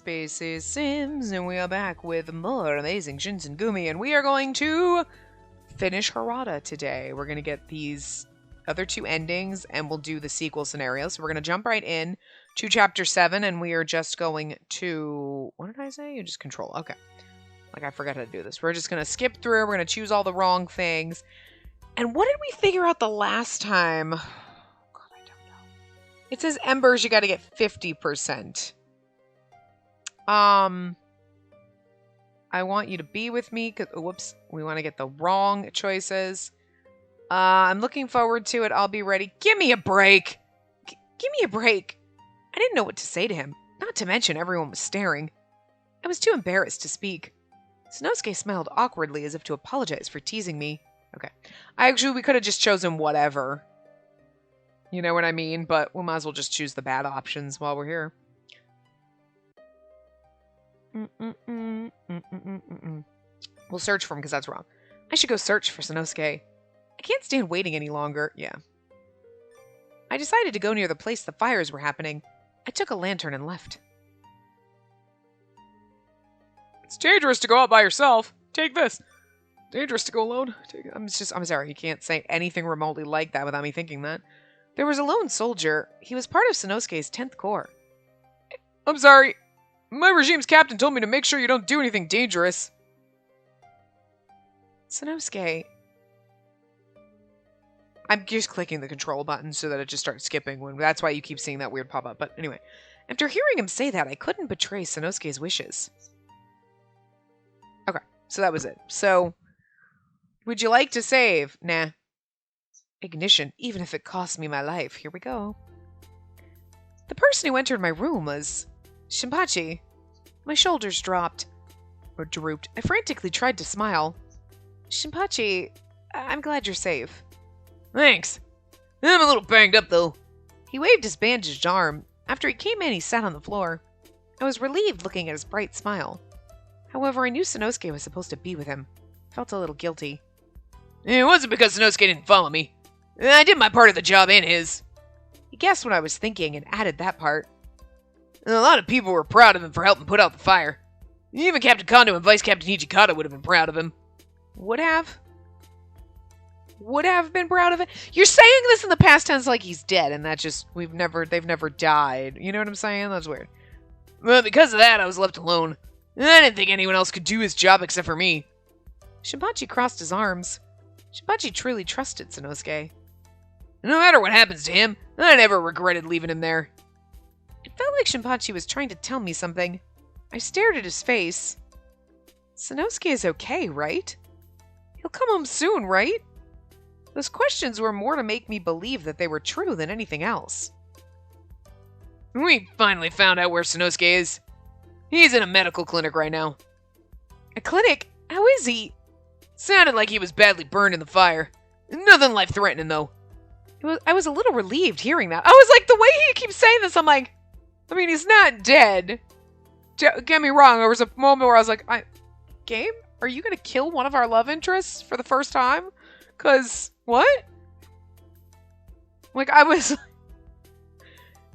Spacey Sims, and we are back with more amazing Shinsengumi, and we are going to finish Harada today. We're going to get these other two endings, and we'll do the sequel scenario. So we're going to jump right in to Chapter 7, and we are just going to... What did I say? You just control. Okay. Like, I forgot how to do this. We're just going to skip through. We're going to choose all the wrong things. And what did we figure out the last time? God, I don't know. It says Embers, you got to get 50%. I want you to be with me, because, whoops, we want to get the wrong choices. I'm looking forward to it. I'll be ready. Give me a break. Give me a break. I didn't know what to say to him, not to mention everyone was staring. I was too embarrassed to speak. Sanosuke smiled awkwardly as if to apologize for teasing me. Okay. We could have just chosen whatever. You know what I mean? But we might as well just choose the bad options while we're here. We'll search for him because that's wrong. I should go search for Sanosuke. I can't stand waiting any longer. Yeah. I decided to go near the place the fires were happening. I took a lantern and left. It's dangerous to go out by yourself. Take this. Dangerous to go alone. I'm sorry. You can't say anything remotely like that without me thinking that. There was a lone soldier. He was part of Sanosuke's 10th Corps. I'm sorry. My regime's captain told me to make sure you don't do anything dangerous. Sanosuke. I'm just clicking the control button so that it just starts skipping. That's why you keep seeing that weird pop-up. But anyway, after hearing him say that, I couldn't betray Sanosuke's wishes. Okay, so that was it. So, would you like to save? Nah. Ignition, even if it costs me my life. Here we go. The person who entered my room was... Shinpachi. My shoulders dropped. Or drooped. I frantically tried to smile. Shinpachi, I'm glad you're safe. Thanks. I'm a little banged up, though. He waved his bandaged arm. After he came in, he sat on the floor. I was relieved looking at his bright smile. However, I knew Sanosuke was supposed to be with him. Felt a little guilty. It wasn't because Sanosuke didn't follow me. I did my part of the job and his. He guessed what I was thinking and added that part. A lot of people were proud of him for helping put out the fire. Even Captain Kondo and Vice Captain Hijikata would have been proud of him. Would have? Would have been proud of it? You're saying this in the past tense like he's dead, and that just, they've never died. You know what I'm saying? That's weird. Well, because of that, I was left alone. I didn't think anyone else could do his job except for me. Shinpachi crossed his arms. Shinpachi truly trusted Sanosuke. No matter what happens to him, I never regretted leaving him there. It felt like Shinpachi was trying to tell me something. I stared at his face. Sanosuke is okay, right? He'll come home soon, right? Those questions were more to make me believe that they were true than anything else. We finally found out where Sanosuke is. He's in a medical clinic right now. A clinic? How is he? Sounded like he was badly burned in the fire. Nothing life-threatening, though. I was a little relieved hearing that. I was like, the way he keeps saying this, I'm like, I mean, he's not dead. Get me wrong, there was a moment where I was like, Game? Are you going to kill one of our love interests for the first time? Because, what? Like, I was...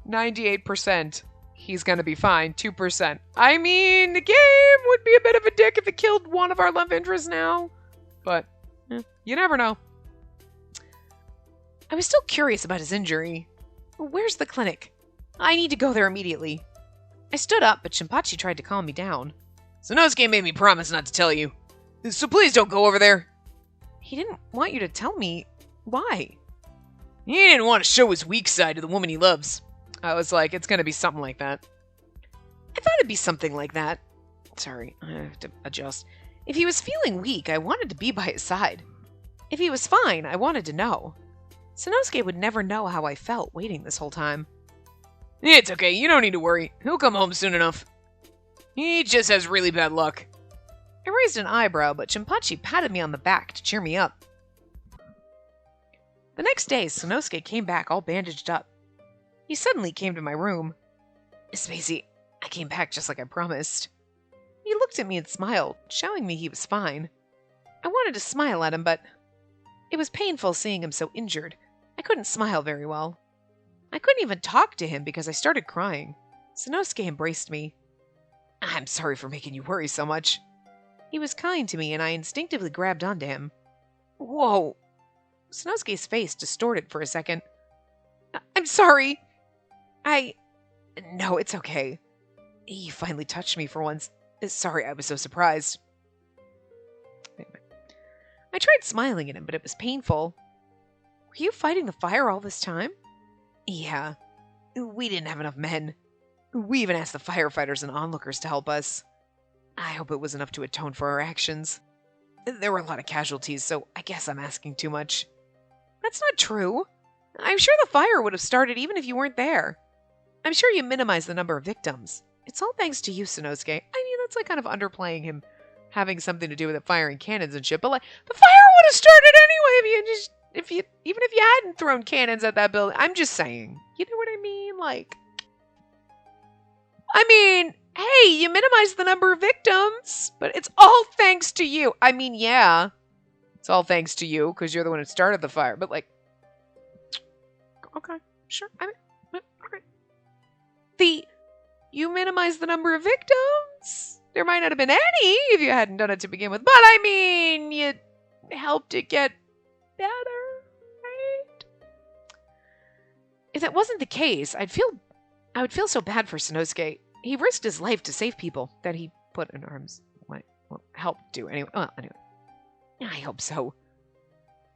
98%. He's going to be fine. 2%. I mean, the game would be a bit of a dick if it killed one of our love interests now. But, you never know. I was still curious about his injury. Where's the clinic? I need to go there immediately. I stood up, but Shinpachi tried to calm me down. Sanosuke made me promise not to tell you. So please don't go over there. He didn't want you to tell me. Why? He didn't want to show his weak side to the woman he loves. I was like, it's going to be something like that. I thought it'd be something like that. Sorry, I have to adjust. If he was feeling weak, I wanted to be by his side. If he was fine, I wanted to know. Sanosuke would never know how I felt waiting this whole time. It's okay, you don't need to worry. He'll come home soon enough. He just has really bad luck. I raised an eyebrow, but Shinpachi patted me on the back to cheer me up. The next day, Sanosuke came back all bandaged up. He suddenly came to my room. Spacey, I came back just like I promised. He looked at me and smiled, showing me he was fine. I wanted to smile at him, but it was painful seeing him so injured. I couldn't smile very well. I couldn't even talk to him because I started crying. Sanosuke embraced me. I'm sorry for making you worry so much. He was kind to me, and I instinctively grabbed onto him. Whoa! Sanosuke's face distorted for a second. I'm sorry. No, it's okay. He finally touched me for once. Sorry, I was so surprised. I tried smiling at him, but it was painful. Were you fighting the fire all this time? Yeah. We didn't have enough men. We even asked the firefighters and onlookers to help us. I hope it was enough to atone for our actions. There were a lot of casualties, so I guess I'm asking too much. That's not true. I'm sure the fire would have started even if you weren't there. I'm sure you minimized the number of victims. It's all thanks to you, Sanosuke. I mean, that's like kind of underplaying him having something to do with it firing cannons and shit, but like, the fire would have started anyway even if you hadn't thrown cannons at that building. I'm just saying. You know what I mean? Like, I mean, hey, you minimized the number of victims, but it's all thanks to you. I mean, yeah, it's all thanks to you because you're the one who started the fire, but like, okay, sure. I mean, okay. You minimized the number of victims. There might not have been any if you hadn't done it to begin with, but I mean, you helped it get better, right? If that wasn't the case, I would feel so bad for Sanosuke. He risked his life to save people that he put in harm's way. Well, helped do anyway. Well, anyway. I hope so.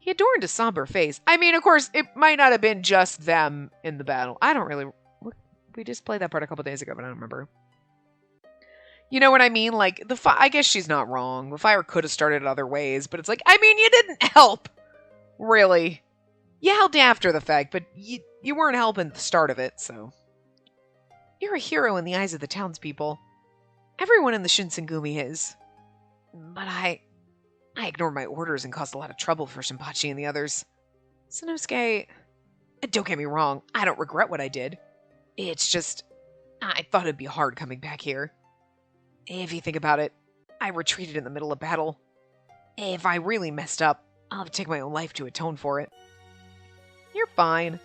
He adorned a somber face. I mean, of course, it might not have been just them in the battle. I don't really... We just played that part a couple days ago, but I don't remember. You know what I mean? Like, I guess she's not wrong. The fire could have started other ways, but it's like, I mean, you didn't help. Really. You helped after the fact, but you weren't helping at the start of it, so... You're a hero in the eyes of the townspeople. Everyone in the Shinsengumi is. But I ignored my orders and caused a lot of trouble for Shinpachi and the others. Sanosuke, don't get me wrong, I don't regret what I did. It's just, I thought it'd be hard coming back here. If you think about it, I retreated in the middle of battle. If I really messed up, I'll have to take my own life to atone for it. You're fine.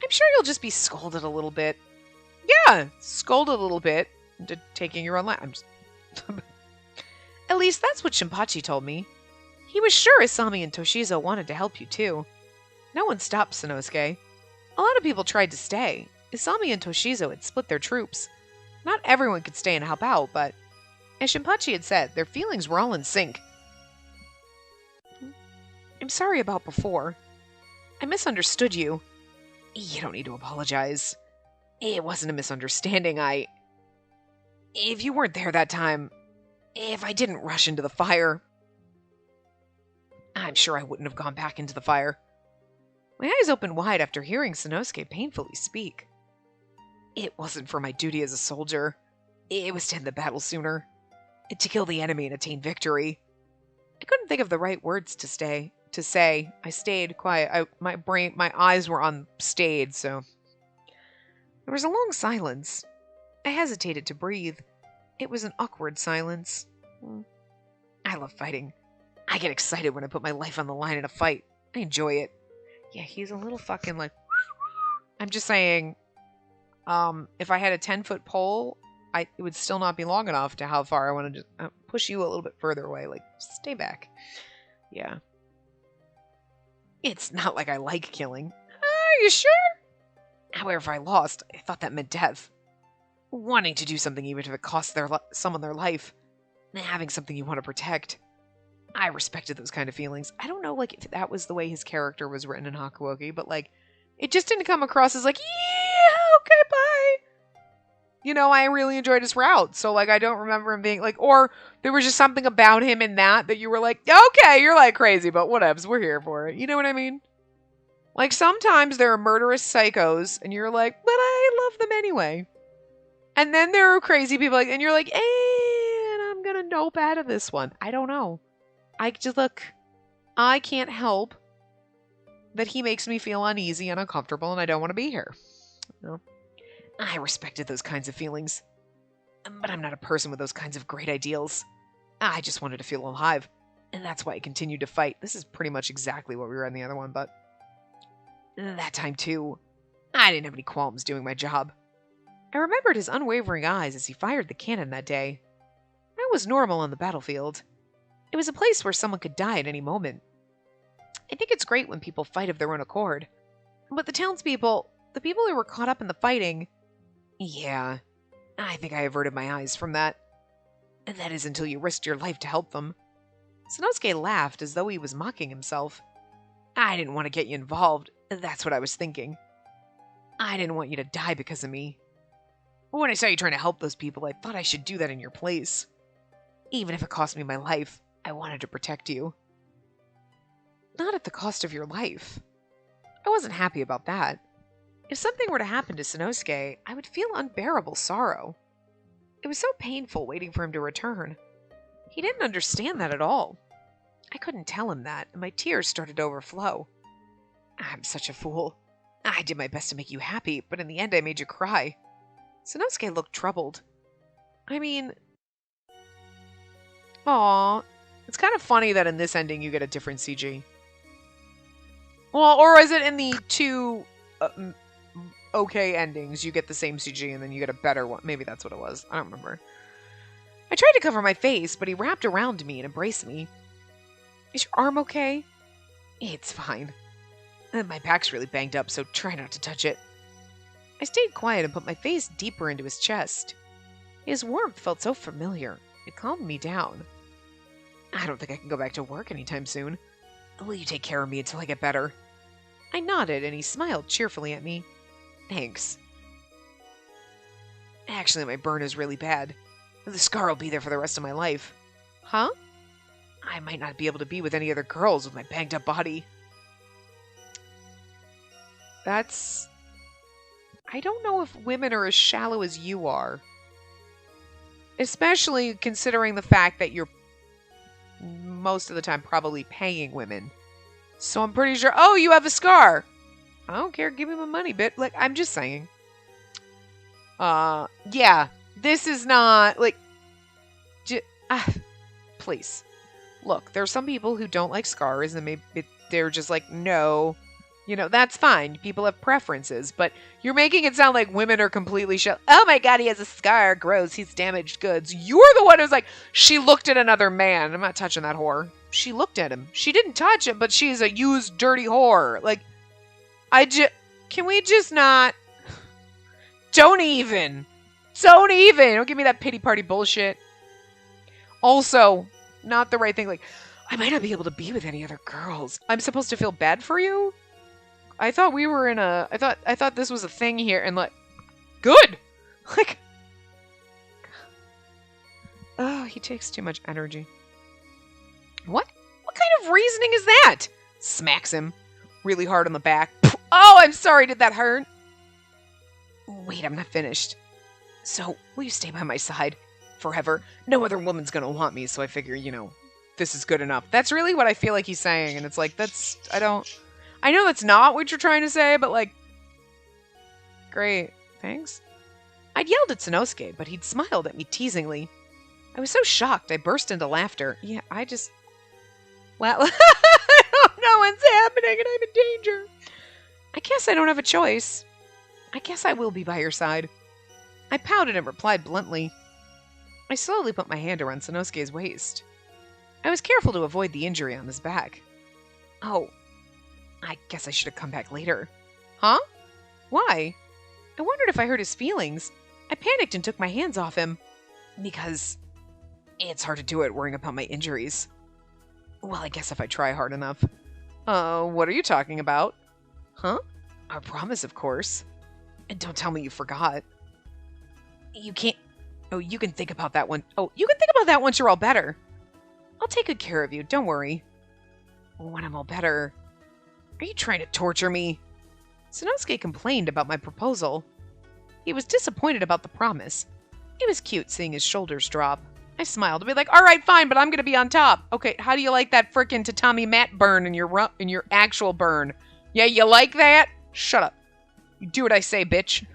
I'm sure you'll just be scolded a little bit. Yeah, scolded a little bit into taking your own life. At least that's what Shinpachi told me. He was sure Isami and Toshizo wanted to help you too. No one stopped Sanosuke. A lot of people tried to stay. Isami and Toshizo had split their troops. Not everyone could stay and help out, but as Shinpachi had said, their feelings were all in sync. I'm sorry about before. I misunderstood you. You don't need to apologize. It wasn't a misunderstanding. If you weren't there that time, if I didn't rush into the fire, I'm sure I wouldn't have gone back into the fire. My eyes opened wide after hearing Sanosuke painfully speak. It wasn't for my duty as a soldier. It was to end the battle sooner. To kill the enemy and attain victory. I couldn't think of the right words to say. I stayed quiet. My eyes were on stayed, so... There was a long silence. I hesitated to breathe. It was an awkward silence. I love fighting. I get excited when I put my life on the line in a fight. I enjoy it. Yeah, he's a little fucking like... I'm just saying... if I had a 10-foot pole, it would still not be long enough to how far I wanted to push you a little bit further away. Like, stay back. Yeah. It's not like I like killing. Are you sure? However, if I lost, I thought that meant death. Wanting to do something even if it costs someone their life. Having something you want to protect. I respected those kind of feelings. I don't know, like, if that was the way his character was written in Hakuoki, but, like, it just didn't come across as like, yeah, okay, bye. You know, I really enjoyed his route, so, like, I don't remember him being, like, or there was just something about him in that you were like, okay, you're, like, crazy, but whatevs, we're here for it. You know what I mean? Like, sometimes there are murderous psychos, and you're like, but I love them anyway. And then there are crazy people, and you're like, and I'm gonna nope out of this one. I don't know. I can't help that he makes me feel uneasy and uncomfortable, and I don't want to be here. No. I respected those kinds of feelings. But I'm not a person with those kinds of great ideals. I just wanted to feel alive. And that's why I continued to fight. This is pretty much exactly what we were in the other one, but... That time, too, I didn't have any qualms doing my job. I remembered his unwavering eyes as he fired the cannon that day. That was normal on the battlefield. It was a place where someone could die at any moment. I think it's great when people fight of their own accord. But the townspeople, the people who were caught up in the fighting, yeah, I think I averted my eyes from that. And that is until you risked your life to help them. Sanosuke laughed as though he was mocking himself. I didn't want to get you involved. That's what I was thinking. I didn't want you to die because of me. When I saw you trying to help those people, I thought I should do that in your place. Even if it cost me my life, I wanted to protect you. Not at the cost of your life. I wasn't happy about that. If something were to happen to Sanosuke, I would feel unbearable sorrow. It was so painful waiting for him to return. He didn't understand that at all. I couldn't tell him that, and my tears started to overflow. I'm such a fool. I did my best to make you happy, but in the end I made you cry. Sanosuke looked troubled. I mean... Aw, it's kind of funny that in this ending you get a different CG. Well, or is it in the two okay endings you get the same CG and then you get a better one? Maybe that's what it was. I don't remember. I tried to cover my face, but he wrapped around me and embraced me. Is your arm okay? It's fine. My back's really banged up, so try not to touch it. I stayed quiet and put my face deeper into his chest. His warmth felt so familiar. It calmed me down. I don't think I can go back to work anytime soon. Will you take care of me until I get better? I nodded, and he smiled cheerfully at me. Thanks. Actually, my burn is really bad. The scar will be there for the rest of my life. Huh? I might not be able to be with any other girls with my banged up body. That's... I don't know if women are as shallow as you are. Especially considering the fact that you're most of the time probably paying women. So I'm pretty sure... Oh, you have a scar! I don't care, give me my money, bitch. Like, I'm just saying. Yeah. This is not, like... please. Look, there are some people who don't like scars, and maybe they're just like, no... You know, that's fine. People have preferences, but you're making it sound like women are completely oh my god, he has a scar. Gross. He's damaged goods. You're the one who's like, she looked at another man. I'm not touching that whore. She looked at him. She didn't touch him, but she's a used, dirty whore. Like, can we just not? Don't even. Don't give me that pity party bullshit. Also, not the right thing. Like, I might not be able to be with any other girls. I'm supposed to feel bad for you? I thought we were in a... I thought this was a thing here, and like... Good! Like... Oh, he takes too much energy. What? What kind of reasoning is that? Smacks him really hard on the back. Oh, I'm sorry, did that hurt? Wait, I'm not finished. So, will you stay by my side? Forever? No other woman's gonna want me, so I figure, you know, this is good enough. That's really what I feel like he's saying, and it's like, that's... I know that's not what you're trying to say, but like... Great. Thanks? I'd yelled at Sanosuke, but he'd smiled at me teasingly. I was so shocked, I burst into laughter. Yeah, I just... Well, I don't know what's happening and I'm in danger. I guess I don't have a choice. I guess I will be by your side. I pouted and replied bluntly. I slowly put my hand around Sanosuke's waist. I was careful to avoid the injury on his back. Oh, I guess I should have come back later. Huh? Why? I wondered if I hurt his feelings. I panicked and took my hands off him. Because it's hard to do it worrying about my injuries. Well, I guess if I try hard enough. What are you talking about? Huh? Our promise, of course. And don't tell me you forgot. You can't... Oh, you can think about that one. Oh, you can think about that once you're all better. I'll take good care of you, don't worry. When I'm all better... Are you trying to torture me? Sanosuke complained about my proposal. He was disappointed about the promise. It was cute seeing his shoulders drop. I smiled to be like, alright, fine, but I'm gonna be on top. Okay, how do you like that frickin' tatami mat burn in your actual burn? Yeah, you like that? Shut up. You do what I say, bitch.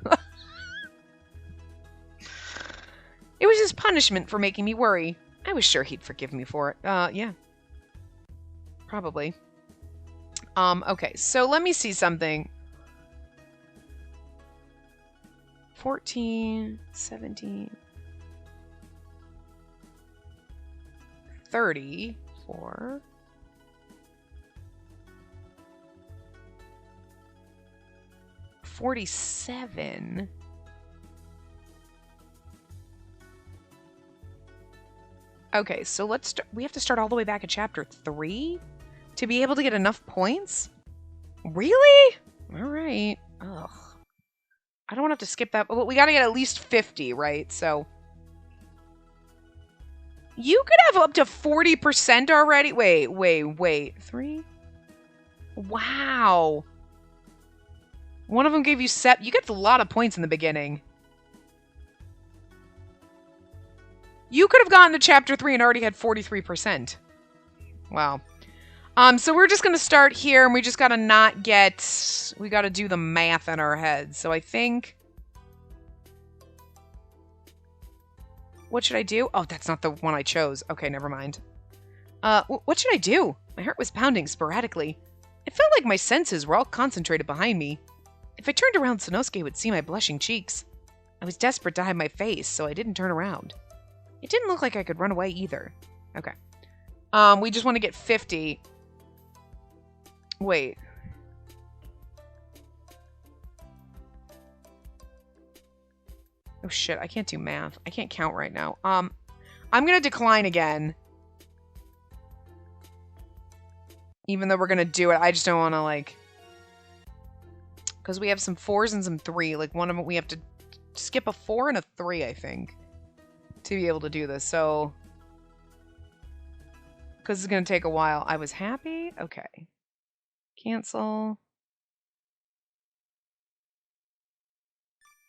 It was his punishment for making me worry. I was sure he'd forgive me for it. Yeah. Probably. Okay, so let me see something. 14, 17, 34, 47. Okay, so let's start. We have to start all the way back at chapter 3 to be able to get enough points? Really? All right. Ugh. I don't want to have to skip that. But we got to get at least 50, right? So you could have up to 40% already. Wait. 3? Wow. One of them gave you You get a lot of points in the beginning. You could have gotten to chapter 3 and already had 43%. Wow. So we're just going to start here, and we just got to not get... We got to do the math in our heads. So I think... What should I do? Oh, that's not the one I chose. Okay, never mind. What should I do? My heart was pounding sporadically. It felt like my senses were all concentrated behind me. If I turned around, Sanosuke would see my blushing cheeks. I was desperate to hide my face, so I didn't turn around. It didn't look like I could run away either. Okay. We just want to get 50. Wait. Oh shit, I can't do math. I can't count right now. I'm gonna decline again. Even though we're gonna do it, I just don't wanna like... Because we have some 4s and some 3. Like one of them, we have to skip a 4 and a 3, I think. To be able to do this, so... Because it's gonna take a while. I was happy? Okay. Cancel.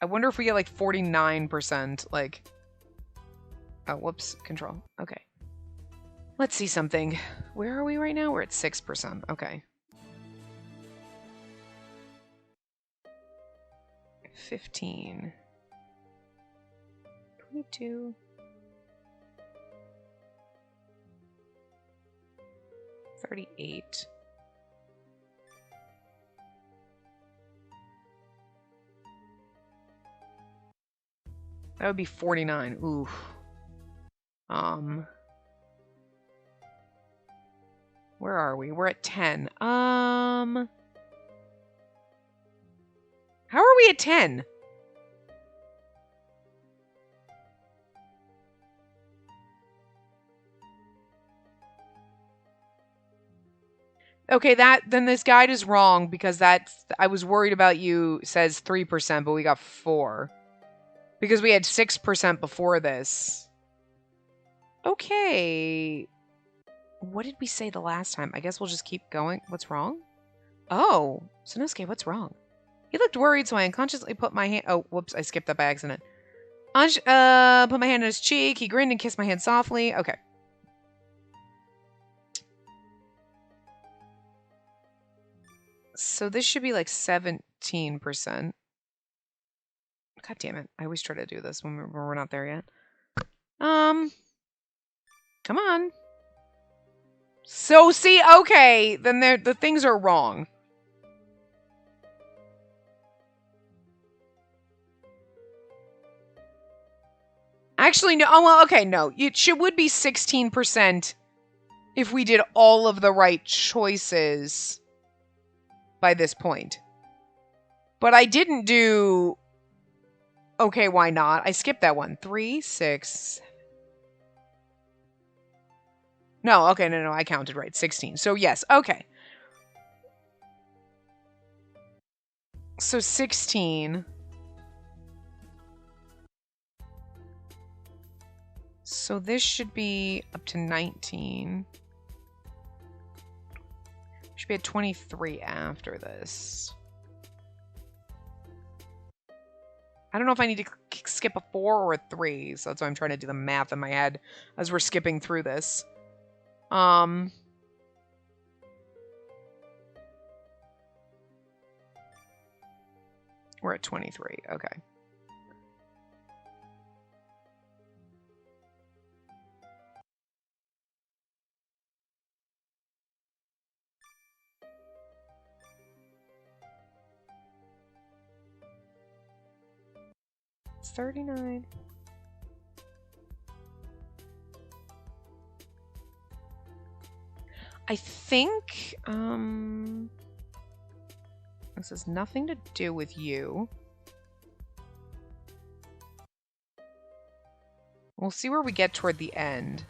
I wonder if we get like 49%, like... Oh, whoops. Control. Okay. Let's see something. Where are we right now? We're at 6%. Okay. 15. 22. 38. That would be 49. Ooh. Where are we? We're at 10. How are we at 10? Okay, then this guide is wrong because I was worried about you says 3%, but we got 4. Because we had 6% before this. Okay. What did we say the last time? I guess we'll just keep going. What's wrong? Oh, Sanosuke, what's wrong? He looked worried, so I unconsciously put my hand... Oh, whoops, I skipped that by accident. Put my hand on his cheek. He grinned and kissed my hand softly. Okay. So this should be like 17%. God damn it. I always try to do this when we're not there yet. Come on. So, see, okay. Then the things are wrong. Actually, no. Oh, well, okay, no. It would be 16% if we did all of the right choices by this point. But I didn't do... Okay, why not? I skipped that one. 3, 6... No, okay, no, I counted right. 16. So, yes, okay. So, 16... So this should be up to 19. Should be at 23 after this. I don't know if I need to skip a 4 or a 3, so that's why I'm trying to do the math in my head as we're skipping through this. We're at 23. Okay. It's 39. I think, this has nothing to do with you. We'll see where we get toward the end.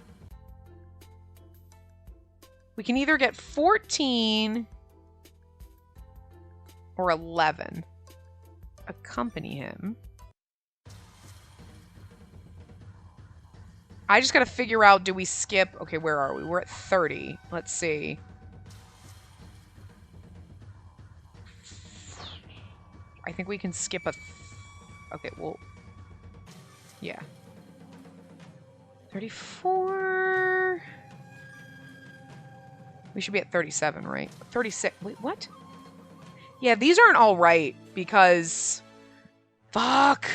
We can either get 14 or 11. Accompany him. I just gotta figure out, do we skip? Okay, where are we? We're at 30. Let's see. I think we can skip a... Okay, well... Yeah. 34... We should be at 37, right? 36. Wait, what? Yeah, these aren't all right because... Fuck!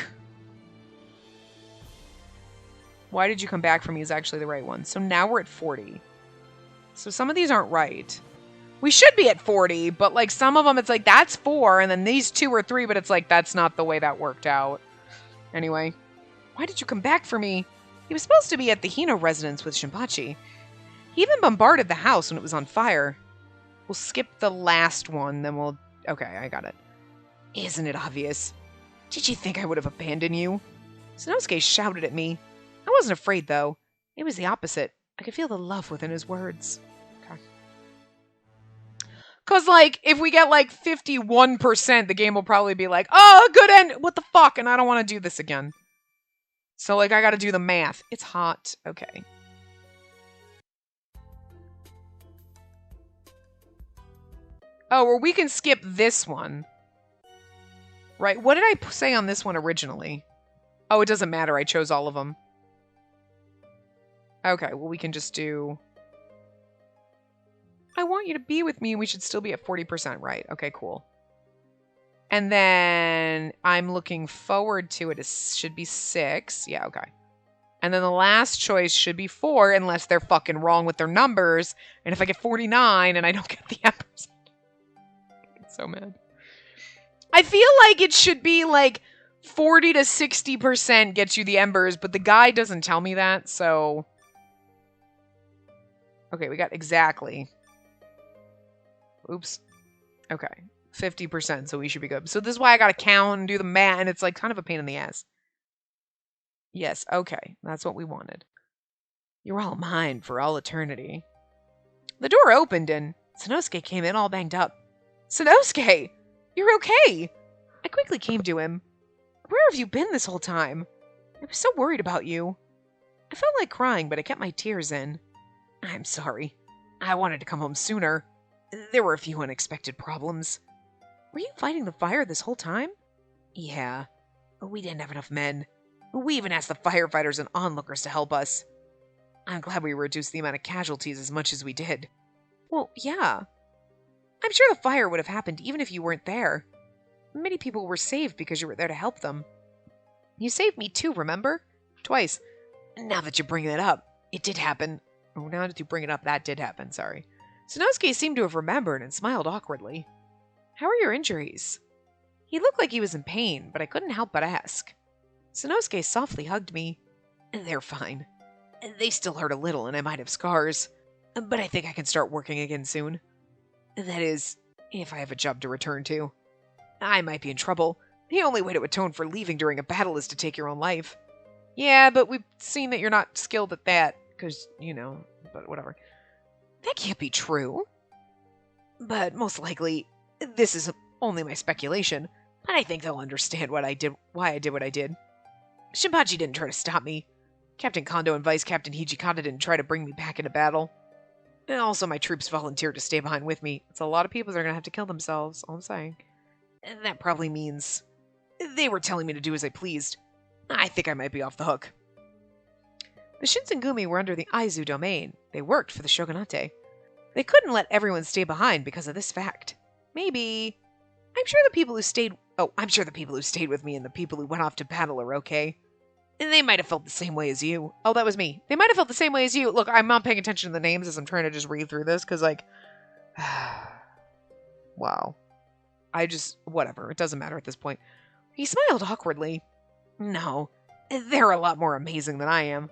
Why did you come back for me is actually the right one. So now we're at 40. So some of these aren't right. We should be at 40, but like some of them it's like that's 4 and then these 2 or 3, but it's like that's not the way that worked out. Anyway, why did you come back for me? He was supposed to be at the Hino residence with Shinpachi. He even bombarded the house when it was on fire. We'll skip the last one, then we'll... Okay, I got it. Isn't it obvious? Did you think I would have abandoned you? Sanosuke shouted at me. I wasn't afraid, though. It was the opposite. I could feel the love within his words. Okay. Because, like, if we get, like, 51%, the game will probably be like, oh, good end! What the fuck? And I don't want to do this again. So, like, I gotta do the math. It's hot. Okay. Oh, or we can skip this one. Right, what did I say on this one originally? Oh, it doesn't matter. I chose all of them. Okay, well, we can just do... I want you to be with me. We should still be at 40%, right? Okay, cool. And then I'm looking forward to it. It should be 6. Yeah, okay. And then the last choice should be 4, unless they're fucking wrong with their numbers. And if I get 49 and I don't get the embers... I get so mad. I feel like it should be like 40 to 60% gets you the embers, but the guy doesn't tell me that, so... Okay, we got exactly. Oops. Okay. 50%, so we should be good. So this is why I gotta count and do the math, and it's like kind of a pain in the ass. Yes, okay. That's what we wanted. You're all mine for all eternity. The door opened and Sanosuke came in all banged up. Sanosuke! You're okay! I quickly came to him. Where have you been this whole time? I was so worried about you. I felt like crying, but I kept my tears in. I'm sorry. I wanted to come home sooner. There were a few unexpected problems. Were you fighting the fire this whole time? Yeah. We didn't have enough men. We even asked the firefighters and onlookers to help us. I'm glad we reduced the amount of casualties as much as we did. Well, yeah. I'm sure the fire would have happened even if you weren't there. Many people were saved because you were there to help them. You saved me too, remember? Twice. Now that you bring that up, it did happen. Oh, now that you bring it up, that did happen, sorry. Sanosuke seemed to have remembered and smiled awkwardly. How are your injuries? He looked like he was in pain, but I couldn't help but ask. Sanosuke softly hugged me. They're fine. They still hurt a little and I might have scars, but I think I can start working again soon. That is, if I have a job to return to. I might be in trouble. The only way to atone for leaving during a battle is to take your own life. Yeah, but we've seen that you're not skilled at that, because, you know, but whatever. That can't be true. But most likely, this is only my speculation, but I think they'll understand why I did what I did. Shinpachi didn't try to stop me. Captain Kondo and Vice Captain Hijikata didn't try to bring me back into battle. And also my troops volunteered to stay behind with me. It's a lot of people that are going to have to kill themselves, all I'm saying. And that probably means they were telling me to do as I pleased. I think I might be off the hook. The Shinsengumi were under the Aizu domain. They worked for the shogunate. They couldn't let everyone stay behind because of this fact. Maybe... I'm sure the people who stayed with me and the people who went off to battle are okay. And they might have felt the same way as you. Oh, that was me. They might have felt the same way as you. Look, I'm not paying attention to the names as I'm trying to just read through this, because, like... Wow. Whatever. It doesn't matter at this point. He smiled awkwardly. No, they're a lot more amazing than I am.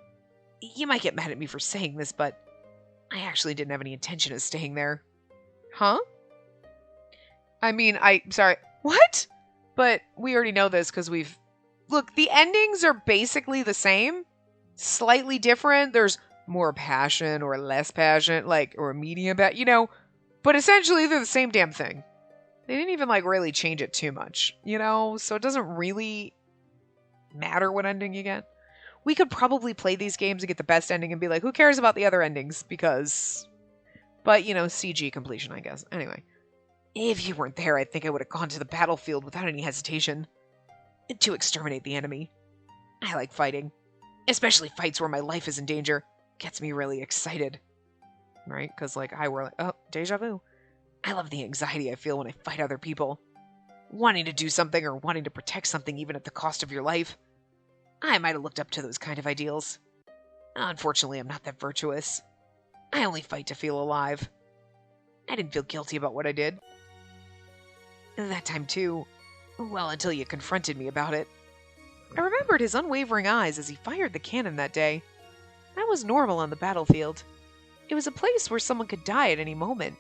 You might get mad at me for saying this, but I actually didn't have any intention of staying there. Huh? I mean, sorry. What? But we already know this because we've... Look, the endings are basically the same. Slightly different. There's more passion or less passion, or a medium, but essentially they're the same damn thing. They didn't even, really change it too much, So it doesn't really matter what ending you get. We could probably play these games and get the best ending and be like, who cares about the other endings? But, CG completion, I guess. Anyway. If you weren't there, I think I would have gone to the battlefield without any hesitation. To exterminate the enemy. I like fighting. Especially fights where my life is in danger. Gets me really excited. Right? Because, oh, deja vu. I love the anxiety I feel when I fight other people. Wanting to do something or wanting to protect something even at the cost of your life. I might have looked up to those kind of ideals. Unfortunately, I'm not that virtuous. I only fight to feel alive. I didn't feel guilty about what I did. That time, too. Well, until you confronted me about it. I remembered his unwavering eyes as he fired the cannon that day. That was normal on the battlefield. It was a place where someone could die at any moment.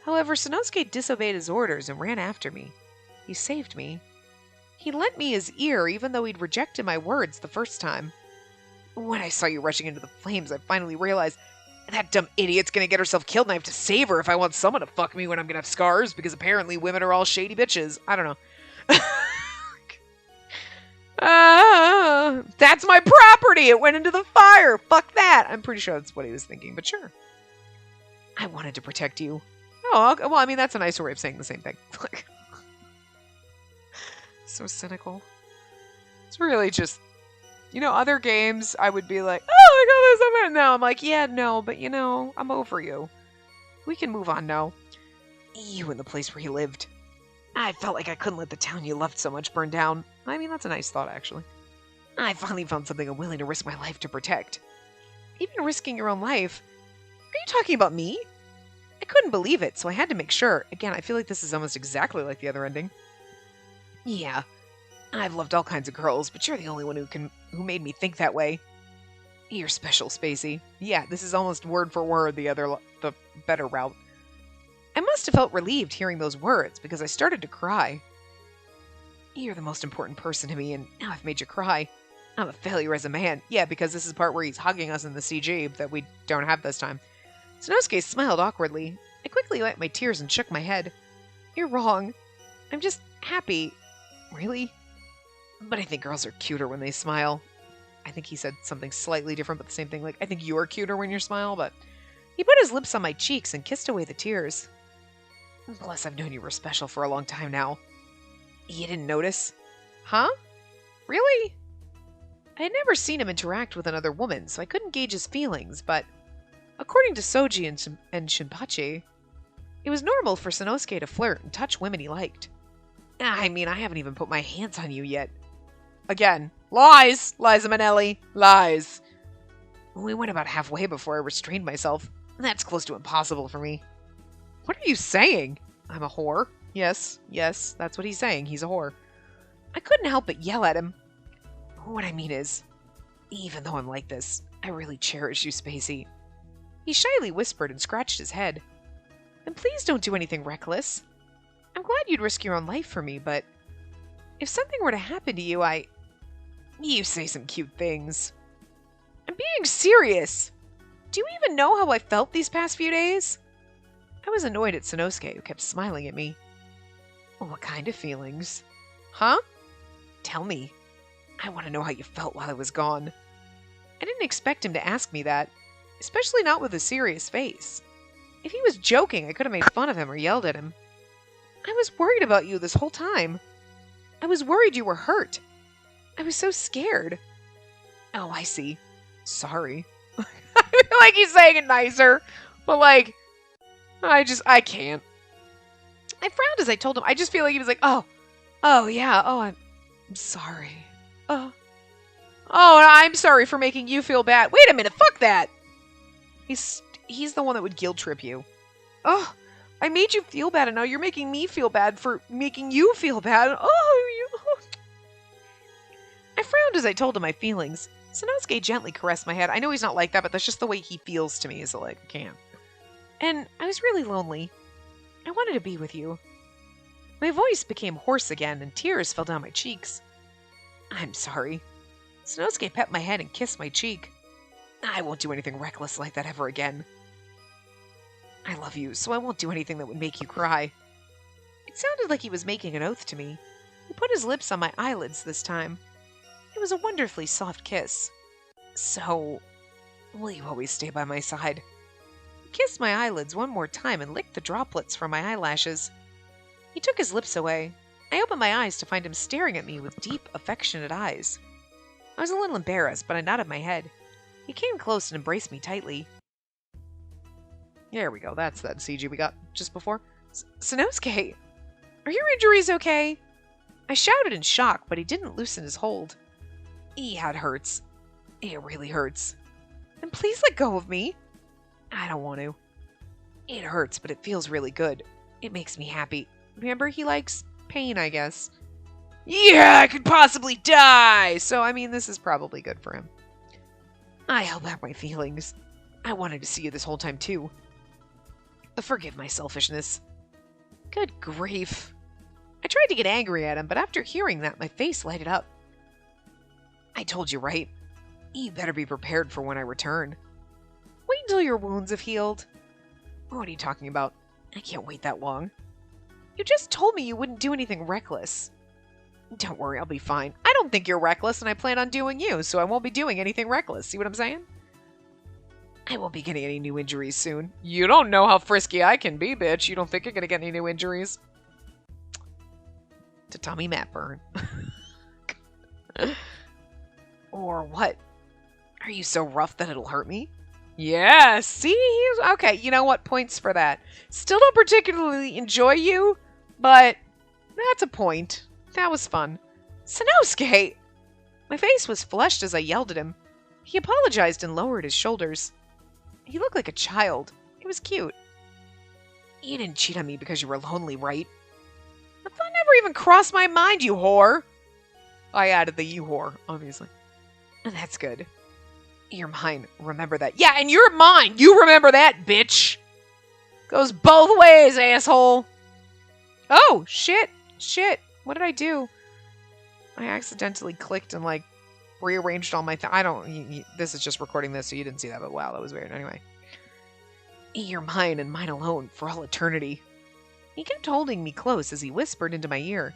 However, Sanosuke disobeyed his orders and ran after me. He saved me. He lent me his ear even though he'd rejected my words the first time. When I saw you rushing into the flames, I finally realized that dumb idiot's gonna get herself killed and I have to save her if I want someone to fuck me when I'm gonna have scars, because apparently women are all shady bitches. I don't know. That's my property! It went into the fire! Fuck that! I'm pretty sure that's what he was thinking, but sure. I wanted to protect you. Oh, well, I mean, that's a nicer way of saying the same thing. So cynical. It's really just... other games, I would be like, oh my god, there's now I'm like, yeah, no, but I'm over you. We can move on now. You and the place where you lived. I felt like I couldn't let the town you loved so much burn down. I mean, that's a nice thought, actually. I finally found something I'm willing to risk my life to protect. Even risking your own life? Are you talking about me? I couldn't believe it, so I had to make sure. Again, I feel like this is almost exactly like the other ending. Yeah, I've loved all kinds of girls, but you're the only one who made me think that way. You're special, Spacey. Yeah, this is almost word for word the better route. I must have felt relieved hearing those words, because I started to cry. You're the most important person to me, and now I've made you cry. I'm a failure as a man. Yeah, because this is the part where he's hugging us in the CG that we don't have this time. Sanosuke smiled awkwardly. I quickly wiped my tears and shook my head. You're wrong. I'm just happy. Really? But I think girls are cuter when they smile. I think he said something slightly different, but the same thing. I think you are cuter when you smile, but... He put his lips on my cheeks and kissed away the tears. Plus, I've known you were special for a long time now. You didn't notice? Huh? Really? I had never seen him interact with another woman, so I couldn't gauge his feelings, but... According to Soji and Shinpachi, it was normal for Sanosuke to flirt and touch women he liked. I mean, I haven't even put my hands on you yet. Again, lies, Liza Minnelli, lies. We went about halfway before I restrained myself. That's close to impossible for me. What are you saying? I'm a whore? Yes, that's what he's saying. He's a whore. I couldn't help but yell at him. What I mean is, even though I'm like this, I really cherish you, Spacey. He shyly whispered and scratched his head. And please don't do anything reckless. I'm glad you'd risk your own life for me, but if something were to happen to you, You say some cute things. I'm being serious. Do you even know how I felt these past few days? I was annoyed at Sanosuke, who kept smiling at me. What kind of feelings? Huh? Tell me. I want to know how you felt while I was gone. I didn't expect him to ask me that, especially not with a serious face. If he was joking, I could have made fun of him or yelled at him. I was worried about you this whole time. I was worried you were hurt. I was so scared. Oh, I see. Sorry. I feel like he's saying it nicer, but I can't. I frowned as I told him. I just feel like he was like, oh yeah, I'm sorry. Oh, I'm sorry for making you feel bad. Wait a minute, fuck that. He's the one that would guilt trip you. Oh, I made you feel bad, and now you're making me feel bad for making you feel bad. I frowned as I told him my feelings. Sanosuke gently caressed my head. I know he's not like that, but that's just the way he feels to me, is like, I can't. And I was really lonely. I wanted to be with you. My voice became hoarse again, and tears fell down my cheeks. I'm sorry. Sanosuke pet my head and kissed my cheek. I won't do anything reckless like that ever again. I love you, so I won't do anything that would make you cry. It sounded like he was making an oath to me. He put his lips on my eyelids this time. It was a wonderfully soft kiss. So, will you always stay by my side? He kissed my eyelids one more time and licked the droplets from my eyelashes. He took his lips away. I opened my eyes to find him staring at me with deep, affectionate eyes. I was a little embarrassed, but I nodded my head. He came close and embraced me tightly. There we go. That's that CG we got just before. Sanosuke, are your injuries okay? I shouted in shock, but he didn't loosen his hold. Yeah, it hurts. It really hurts. Then please let go of me. I don't want to. It hurts, but it feels really good. It makes me happy. Remember, he likes pain, I guess. Yeah, I could possibly die! So, I mean, this is probably good for him. I held back my feelings. I wanted to see you this whole time, too. Forgive my selfishness. Good grief. I tried to get angry at him, but after hearing that, my face lighted up. I told you, right? You better be prepared for when I return. Wait until your wounds have healed. What are you talking about? I can't wait that long. You just told me you wouldn't do anything reckless. Don't worry, I'll be fine. I don't think you're reckless, and I plan on doing you, so I won't be doing anything reckless. See what I'm saying? I won't be getting any new injuries soon. You don't know how frisky I can be, bitch. You don't think you're gonna get any new injuries? To Tommy Matt Burn. Or what? Are you so rough that it'll hurt me? Yeah, see? Okay, you know what? Points for that. Still don't particularly enjoy you, but that's a point. That was fun. Sanosuke! My face was flushed as I yelled at him. He apologized and lowered his shoulders. He looked like a child. It was cute. You didn't cheat on me because you were lonely, right? That thought never even crossed my mind, you whore. I added the you whore, obviously. That's good. You're mine. Remember that. Yeah, and you're mine. You remember that, bitch. Goes both ways, asshole. Oh, shit. Shit. What did I do? I accidentally clicked and, like, rearranged all my I don't... this is just recording this, so you didn't see that, but wow, that was weird. Anyway. You're mine and mine alone for all eternity. He kept holding me close as he whispered into my ear.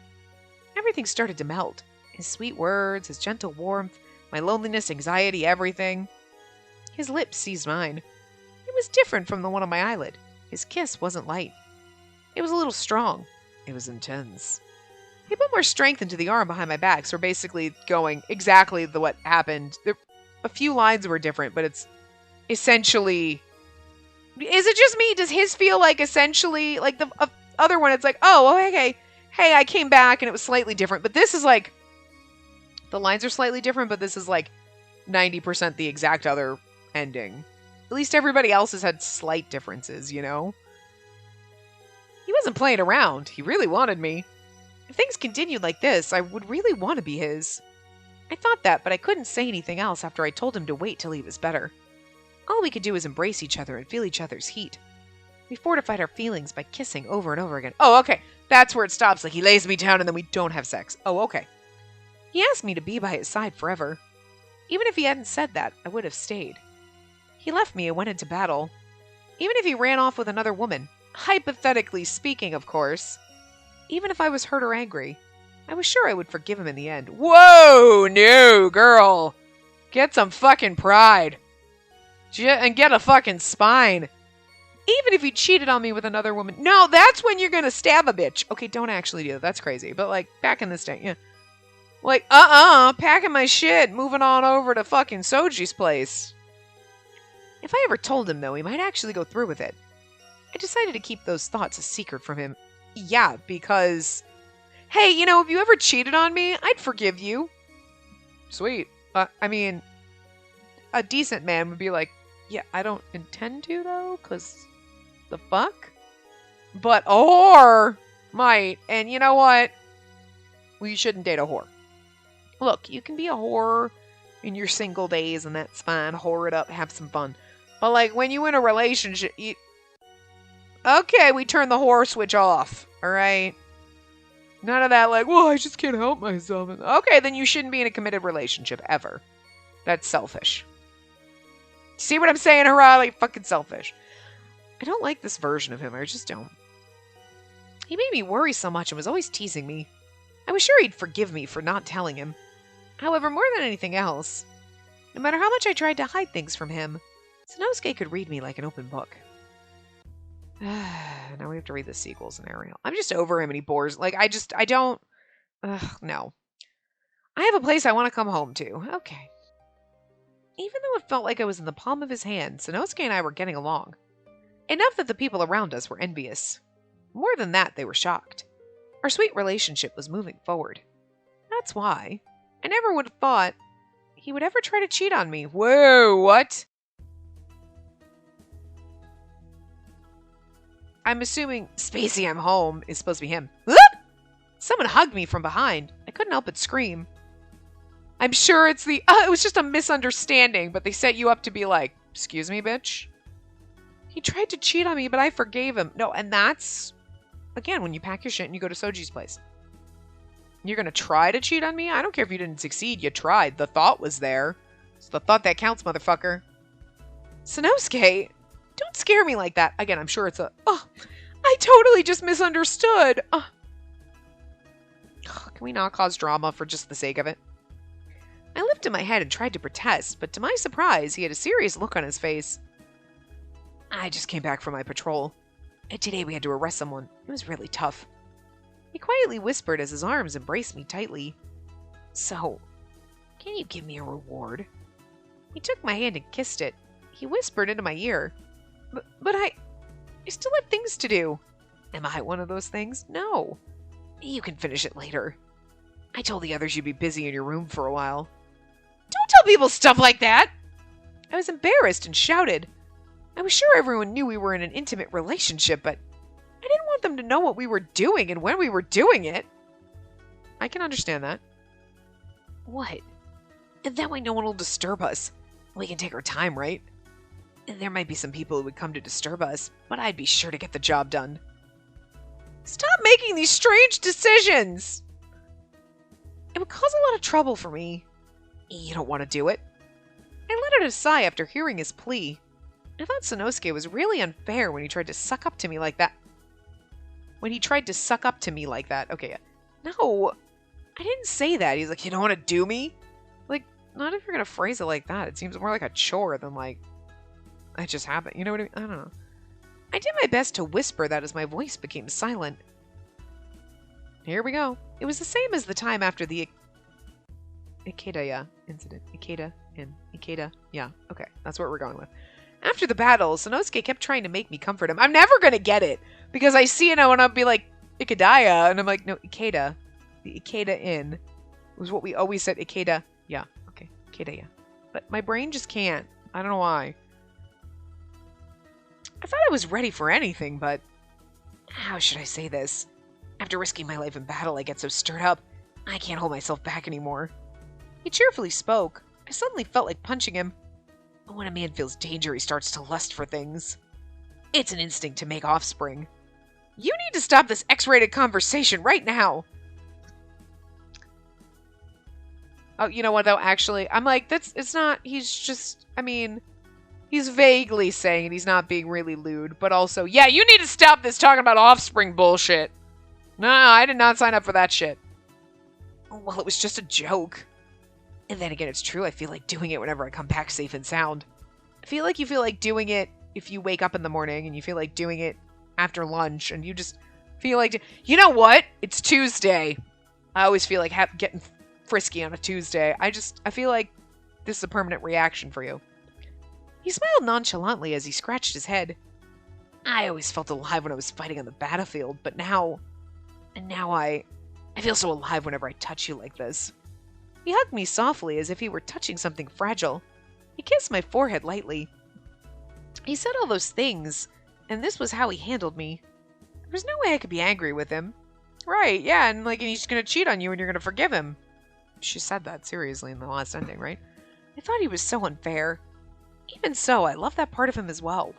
Everything started to melt. His sweet words, his gentle warmth, my loneliness, anxiety, everything. His lips seized mine. It was different from the one on my eyelid. His kiss wasn't light. It was a little strong. It was intense. He put more strength into the arm behind my back, so we're basically going exactly what happened. A few lines were different, but it's essentially... Is it just me? Does his feel like essentially... Like the other one, it's like, oh, okay. Hey, I came back and it was slightly different. But this is like... The lines are slightly different, but this is like 90% the exact other ending. At least everybody else has had slight differences, you know? He wasn't playing around. He really wanted me. If things continued like this, I would really want to be his. I thought that, but I couldn't say anything else after I told him to wait till he was better. All we could do was embrace each other and feel each other's heat. We fortified our feelings by kissing over and over again. Oh, okay. That's where it stops. Like, he lays me down and then we don't have sex. Oh, okay. He asked me to be by his side forever. Even if he hadn't said that, I would have stayed. He left me and went into battle. Even if he ran off with another woman, hypothetically speaking, of course, even if I was hurt or angry, I was sure I would forgive him in the end. Whoa, no, girl. Get some fucking pride. And get a fucking spine. Even if he cheated on me with another woman. No, that's when you're gonna stab a bitch. Okay, don't actually do that. That's crazy. But, like, back in this day, yeah. Like, packing my shit, moving on over to fucking Soji's place. If I ever told him, though, he might actually go through with it. I decided to keep those thoughts a secret from him. Yeah, because... Hey, you know, if you ever cheated on me, I'd forgive you. Sweet. I mean, a decent man would be like, yeah, I don't intend to, though, because the fuck? But a whore might. And you know what? We shouldn't date a whore. Look, you can be a whore in your single days, and that's fine. Whore it up, have some fun. But, like, when you in a relationship, okay, we turn the whore switch off, alright? None of that, like, well, I just can't help myself. Okay, then you shouldn't be in a committed relationship, ever. That's selfish. See what I'm saying, hurrah? Like, fucking selfish. I don't like this version of him, I just don't. He made me worry so much and was always teasing me. I was sure he'd forgive me for not telling him. However, more than anything else, no matter how much I tried to hide things from him, Sanosuke could read me like an open book. Now we have to read the sequel scenario. I'm just over him and he bores. Like, I don't... no. I have a place I want to come home to. Okay. Even though it felt like I was in the palm of his hand, Sanosuke and I were getting along. Enough that the people around us were envious. More than that, they were shocked. Our sweet relationship was moving forward. That's why I never would have thought he would ever try to cheat on me. Whoa, what? I'm assuming Spacey, I'm home is supposed to be him. Someone hugged me from behind. I couldn't help but scream. I'm sure it's it was just a misunderstanding, but they set you up to be like, excuse me, bitch? He tried to cheat on me, but I forgave him. No, and that's, again, when you pack your shit and you go to Soji's place. You're going to try to cheat on me? I don't care if you didn't succeed. You tried. The thought was there. It's the thought that counts, motherfucker. Sanosuke, don't scare me like that. Again, I'm sure it's I totally just misunderstood. Can we not cause drama for just the sake of it? I lifted my head and tried to protest, but to my surprise, he had a serious look on his face. I just came back from my patrol. And today we had to arrest someone. It was really tough. He quietly whispered as his arms embraced me tightly. So, can you give me a reward? He took my hand and kissed it. He whispered into my ear. But I still have things to do. Am I one of those things? No. You can finish it later. I told the others you'd be busy in your room for a while. Don't tell people stuff like that! I was embarrassed and shouted. I was sure everyone knew we were in an intimate relationship, but I didn't want them to know what we were doing and when we were doing it. I can understand that. What? And that way no one will disturb us. We can take our time, right? And there might be some people who would come to disturb us, but I'd be sure to get the job done. Stop making these strange decisions! It would cause a lot of trouble for me. You don't want to do it. I let out a sigh after hearing his plea. I thought Sanosuke was really unfair when he tried to suck up to me like that. Okay, yeah. No, I didn't say that. He's like, you don't want to do me? Like, not if you're going to phrase it like that. It seems more like a chore than like, it just happened. You know what I mean? I don't know. I did my best to whisper that as my voice became silent. Here we go. It was the same as the time after the Ikeda incident. Ikeda. Yeah, okay. That's what we're going with. After the battle, Sanosuke kept trying to make me comfort him. I'm never going to get it. Because I see it now and I'll be like, Ikedaya. And I'm like, no, Ikeda. The Ikeda Inn was what we always said. Ikeda. Yeah, okay. Ikeda, yeah. But my brain just can't. I don't know why. I thought I was ready for anything, but how should I say this? After risking my life in battle, I get so stirred up, I can't hold myself back anymore. He cheerfully spoke. I suddenly felt like punching him. When a man feels danger, he starts to lust for things. It's an instinct to make offspring. You need to stop this X-rated conversation right now. Oh, you know what, though? Actually, I'm like, it's not, he's just, I mean, he's vaguely saying it. He's not being really lewd, but also, yeah, you need to stop this talking about offspring bullshit. No, I did not sign up for that shit. Well, it was just a joke. And then again, it's true. I feel like doing it whenever I come back safe and sound. I feel like you feel like doing it if you wake up in the morning, and you feel like doing it after lunch, and you just feel like, you know what? It's Tuesday. I always feel like getting frisky on a Tuesday. I feel like this is a permanent reaction for you. He smiled nonchalantly as he scratched his head. I always felt alive when I was fighting on the battlefield, but now I feel so alive whenever I touch you like this. He hugged me softly as if he were touching something fragile. He kissed my forehead lightly. He said all those things, and this was how he handled me. There was no way I could be angry with him. Right, yeah, and he's gonna cheat on you and you're gonna forgive him. she said that seriously in the last ending, right? I thought he was so unfair. Even so, I love that part of him as well.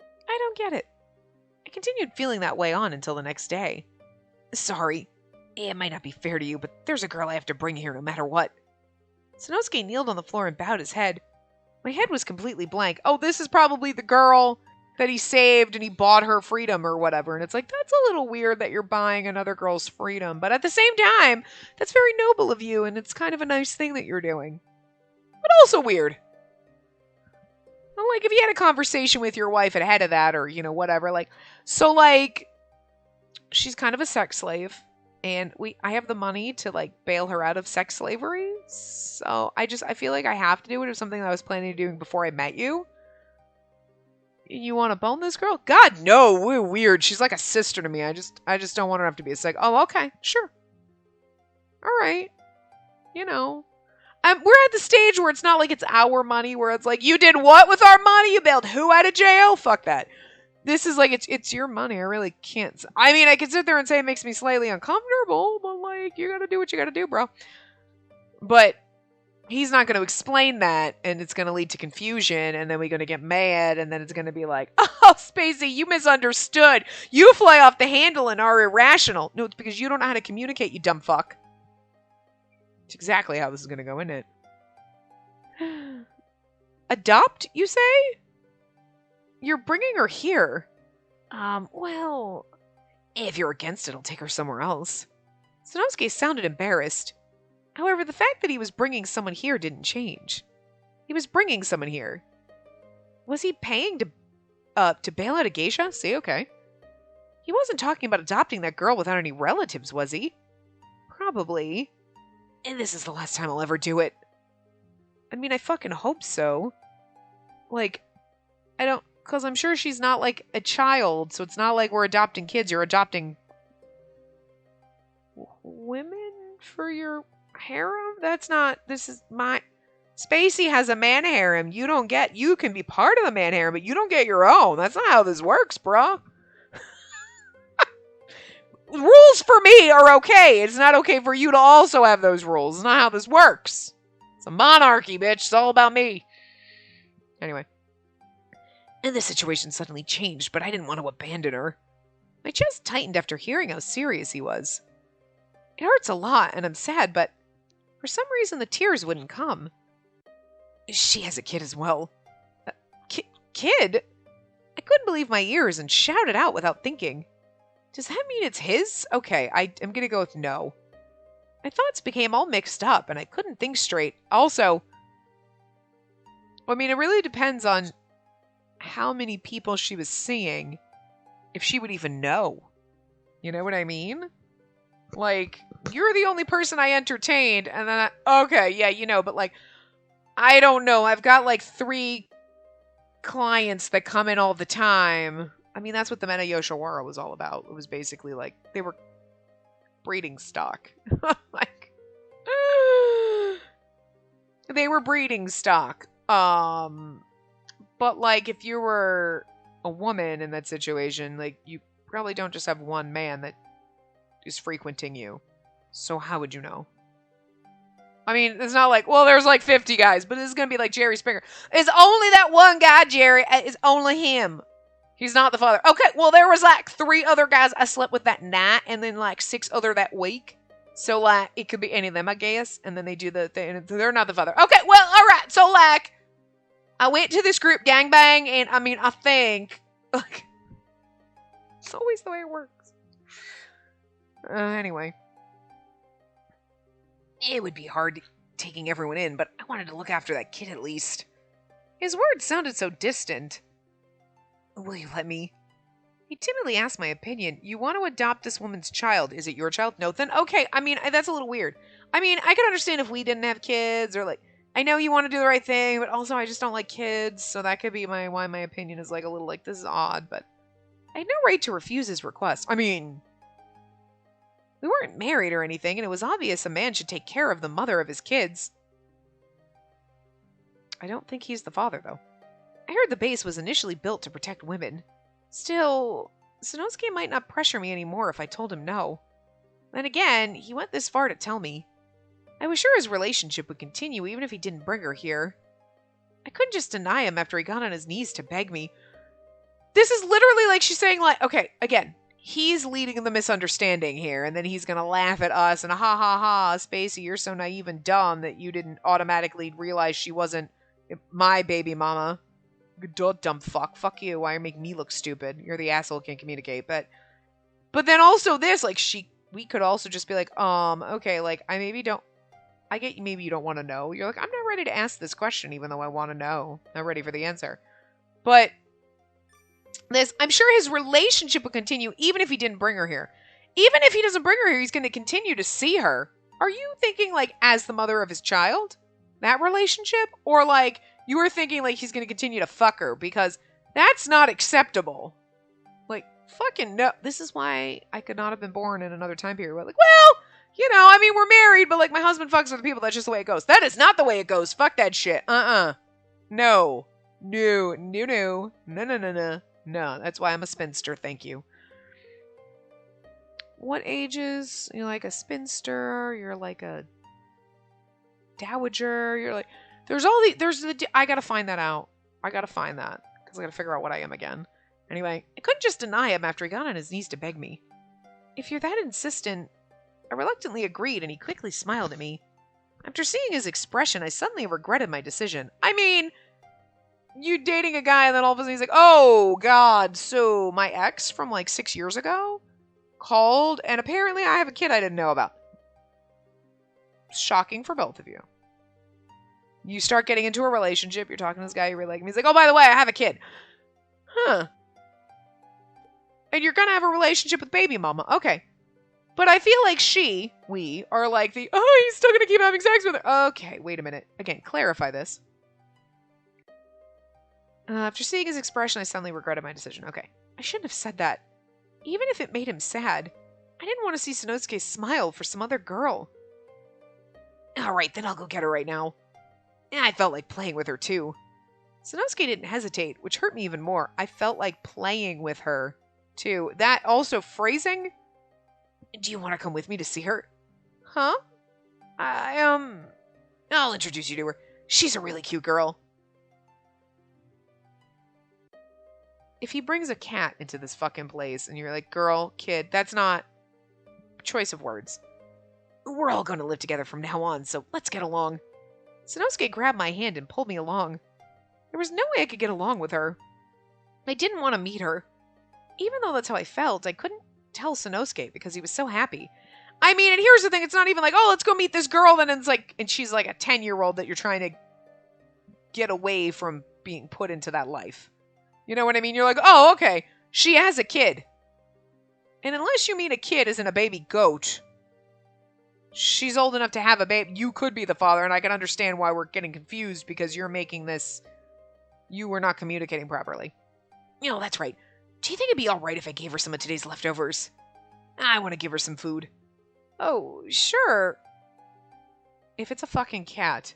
I don't get it. I continued feeling that way on until the next day. Sorry. It might not be fair to you, but there's a girl I have to bring here no matter what. Sanosuke kneeled on the floor and bowed his head. My head was completely blank. Oh, this is probably the girl that he saved and he bought her freedom or whatever. And it's like, that's a little weird that you're buying another girl's freedom. But at the same time, that's very noble of you and it's kind of a nice thing that you're doing. But also weird. Well, like, if you had a conversation with your wife ahead of that or, whatever, like, so, like, she's kind of a sex slave. And I have the money to, like, bail her out of sex slavery. So I feel like I have to do it. It was something that I was planning on doing before I met you. You want to bone this girl? God, no, we're weird. She's like a sister to me. I just don't want her to have to be a psych. Oh, okay, sure. All right. We're at the stage where it's not like it's our money, where it's like, you did what with our money? You bailed who out of jail? Fuck that. This is like, it's your money. I really can't. I mean, I can sit there and say it makes me slightly uncomfortable, but like, you gotta do what you gotta do, bro. But he's not going to explain that, and it's going to lead to confusion, and then we're going to get mad, and then it's going to be like, oh, Spacey, you misunderstood. You fly off the handle and are irrational. No, it's because you don't know how to communicate, you dumb fuck. It's exactly how this is going to go, isn't it? Adopt, you say? You're bringing her here. Well, if you're against it, I'll take her somewhere else. Sanosuke sounded embarrassed. However, the fact that he was bringing someone here didn't change. He was bringing someone here. Was he paying to bail out a geisha? See, okay. He wasn't talking about adopting that girl without any relatives, was he? Probably. And this is the last time I'll ever do it. I mean, I fucking hope so. Like, because I'm sure she's not like a child, so it's not like we're adopting kids. You're adopting women for your harem? This is my... Spacey has a man harem. You can be part of the man harem, but you don't get your own. That's not how this works, bro. Rules for me are okay. It's not okay for you to also have those rules. It's not how this works. It's a monarchy, bitch. It's all about me. Anyway. And the situation suddenly changed, but I didn't want to abandon her. My chest tightened after hearing how serious he was. It hurts a lot, and I'm sad, but for some reason the tears wouldn't come. She has a kid as well. Kid? I couldn't believe my ears and shouted out without thinking. Does that mean it's his? Okay, I'm gonna go with no. My thoughts became all mixed up, and I couldn't think straight. Also, I mean, it really depends on how many people she was seeing, if she would even know. You know what I mean? Like, you're the only person I entertained, and then okay, yeah, but like, I don't know. I've got like 3 clients that come in all the time. I mean, that's what the Meta Yoshawara was all about. It was basically like, they were breeding stock. Like, they were breeding stock. But like, if you were a woman in that situation, like, you probably don't just have one man that is frequenting you. So how would you know? I mean, it's not like, well, there's like 50 guys, but this is going to be like Jerry Springer. It's only that one guy, Jerry. It's only him. He's not the father. Okay, well, there was like 3 other guys I slept with that night, and then like 6 other that week. So like, it could be any of them, I guess. And then they do the thing, and they're not the father. Okay, well, all right. So like, I went to this group gangbang, and I mean, I think, like, it's always the way it works. Anyway. It would be hard taking everyone in, but I wanted to look after that kid at least. His words sounded so distant. Will you let me? He timidly asked my opinion. You want to adopt this woman's child. Is it your child? No, then okay. I mean, that's a little weird. I mean, I could understand if we didn't have kids, or like, I know you want to do the right thing, but also I just don't like kids, so that could be why my opinion is like a little like, this is odd, but I had no right to refuse his request. I mean, we weren't married or anything, and it was obvious a man should take care of the mother of his kids. I don't think he's the father, though. I heard the base was initially built to protect women. Still, Sanosuke might not pressure me anymore if I told him no. Then again, he went this far to tell me. I was sure his relationship would continue even if he didn't bring her here. I couldn't just deny him after he got on his knees to beg me. This is literally like she's saying, like, okay, again, he's leading the misunderstanding here, and then he's going to laugh at us and ha ha ha, Spacey, you're so naive and dumb that you didn't automatically realize she wasn't my baby mama. Duh, dumb fuck. Fuck you. Why are you making me look stupid? You're the asshole who can't communicate. But then also this, like, we could also just be like, okay, like, I get maybe you don't want to know. You're like, I'm not ready to ask this question, even though I want to know. Not ready for the answer. But I'm sure his relationship will continue even if he didn't bring her here. Even if he doesn't bring her here, he's going to continue to see her. Are you thinking, like, as the mother of his child? That relationship? Or, like, you were thinking, like, he's going to continue to fuck her? Because that's not acceptable. Like, fucking no. This is why I could not have been born in another time period. Like, well, you know, I mean, we're married, but, like, my husband fucks other people. That's just the way it goes. That is not the way it goes. Fuck that shit. No. No. No, no, no. No, no, no, no. No, that's why I'm a spinster. Thank you. What ages? You're like a spinster. You're like a dowager. You're like... I gotta find that out. I gotta find that. Because I gotta figure out what I am again. Anyway, I couldn't just deny him after he got on his knees to beg me. If you're that insistent... I reluctantly agreed, and he quickly smiled at me. After seeing his expression, I suddenly regretted my decision. I mean, you dating a guy, and then all of a sudden he's like, oh, God, so my ex from like 6 years ago called, and apparently I have a kid I didn't know about. Shocking for both of you. You start getting into a relationship, you're talking to this guy, you really like him, he's like, oh, by the way, I have a kid. Huh. And you're gonna have a relationship with baby mama. Okay. But I feel like we are like he's still gonna keep having sex with her. Okay, wait a minute. Again, clarify this. After seeing his expression, I suddenly regretted my decision. Okay, I shouldn't have said that. Even if it made him sad, I didn't want to see Sanosuke smile for some other girl. Alright, then I'll go get her right now. I felt like playing with her too. Sanosuke didn't hesitate, which hurt me even more. I felt like playing with her too. That also phrasing... Do you want to come with me to see her? Huh? I'll introduce you to her. She's a really cute girl. If he brings a cat into this fucking place and you're like, girl, kid, that's not choice of words. We're all going to live together from now on, so let's get along. Sanosuke grabbed my hand and pulled me along. There was no way I could get along with her. I didn't want to meet her. Even though that's how I felt, I couldn't tell Sanosuke because he was so happy. I mean, and here's the thing, it's not even like, oh, let's go meet this girl, and it's like, and she's like a 10-year-old that you're trying to get away from being put into that life. You know what I mean? You're like, oh, okay, she has a kid. And unless you mean a kid as in a baby goat, she's old enough to have a baby. You could be the father, and I can understand why we're getting confused because you're making this, you were not communicating properly. You know, that's right. Do you think it'd be alright if I gave her some of today's leftovers? I want to give her some food. Oh, sure. If it's a fucking cat,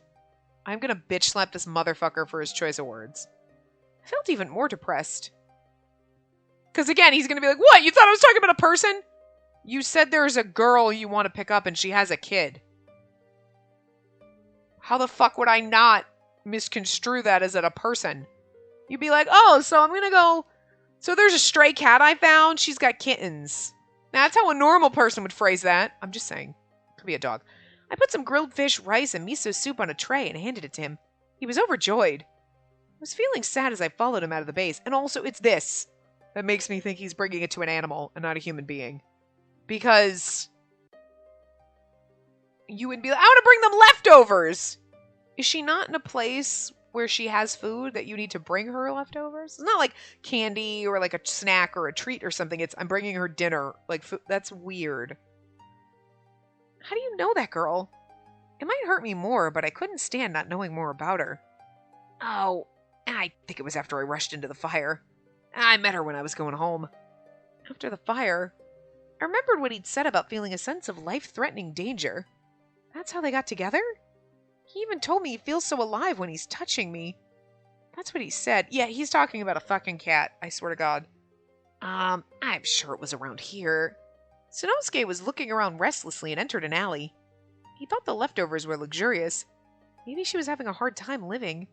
I'm gonna bitch slap this motherfucker for his choice of words. I felt even more depressed. Because again, he's gonna be like, what? You thought I was talking about a person? You said there's a girl you want to pick up and she has a kid. How the fuck would I not misconstrue that as a person? You'd be like, oh, so I'm gonna go... So there's a stray cat I found. She's got kittens. Now, that's how a normal person would phrase that. I'm just saying. Could be a dog. I put some grilled fish, rice, and miso soup on a tray and handed it to him. He was overjoyed. I was feeling sad as I followed him out of the base. And also, it's this that makes me think he's bringing it to an animal and not a human being. Because you would be like, I want to bring them leftovers. Is she not in a place where she has food that you need to bring her leftovers? It's not like candy or like a snack or a treat or something. It's I'm bringing her dinner. Like, food. That's weird. How do you know that girl? It might hurt me more, but I couldn't stand not knowing more about her. Oh, I think it was after I rushed into the fire. I met her when I was going home. After the fire, I remembered what he'd said about feeling a sense of life-threatening danger. That's how they got together? He even told me he feels so alive when he's touching me. That's what he said. Yeah, he's talking about a fucking cat, I swear to God. I'm sure it was around here. Sanosuke was looking around restlessly and entered an alley. He thought the leftovers were luxurious. Maybe she was having a hard time living.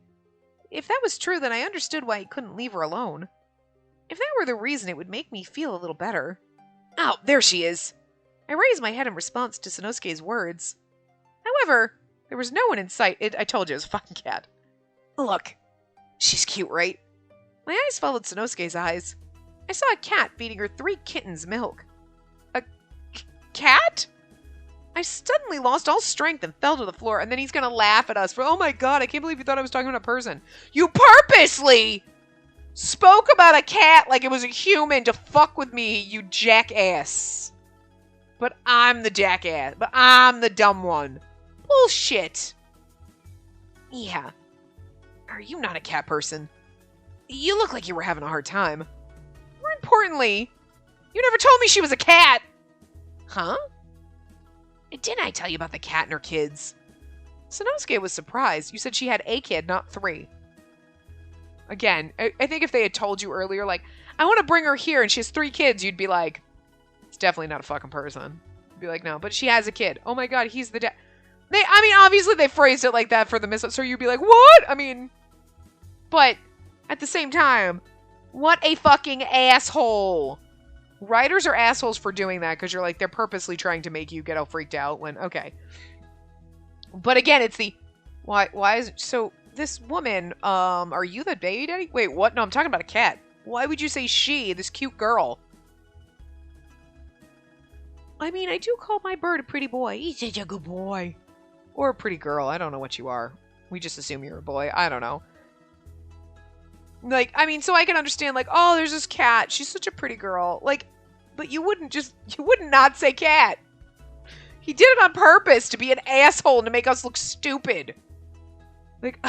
If that was true, then I understood why he couldn't leave her alone. If that were the reason, it would make me feel a little better. Oh, there she is! I raised my head in response to Sanosuke's words. However, there was no one in sight. I told you it was a fucking cat. Look, she's cute, right? My eyes followed Sanosuke's eyes. I saw a cat feeding her 3 kittens milk. A cat? I suddenly lost all strength and fell to the floor, and then he's gonna laugh at us for, oh my god, I can't believe you thought I was talking about a person. You purposely spoke about a cat like it was a human to fuck with me, you jackass. But I'm the jackass. But I'm the dumb one. Bullshit. Yeah. Are you not a cat person? You look like you were having a hard time. More importantly, you never told me she was a cat. Huh? Didn't I tell you about the cat and her kids? Sanosuke was surprised. You said she had a kid, not 3. Again, I think if they had told you earlier, like, I want to bring her here and she has 3 kids, you'd be like, it's definitely not a fucking person. You'd be like, no, but she has a kid. Oh my god, he's the dad. Obviously they phrased it like that for the miss, so you'd be like, what? But at the same time, what a fucking asshole. Writers are assholes for doing that because you're like, they're purposely trying to make you get all freaked out when, okay. But again, it's the, why is it, so this woman, are you the baby daddy? Wait, what? No, I'm talking about a cat. Why would you say she, this cute girl? I do call my bird a pretty boy. He's such a good boy. Or a pretty girl. I don't know what you are. We just assume you're a boy. I don't know. Like, so I can understand, like, oh, there's this cat. She's such a pretty girl. Like, but you wouldn't not say cat. He did it on purpose to be an asshole and to make us look stupid. Like,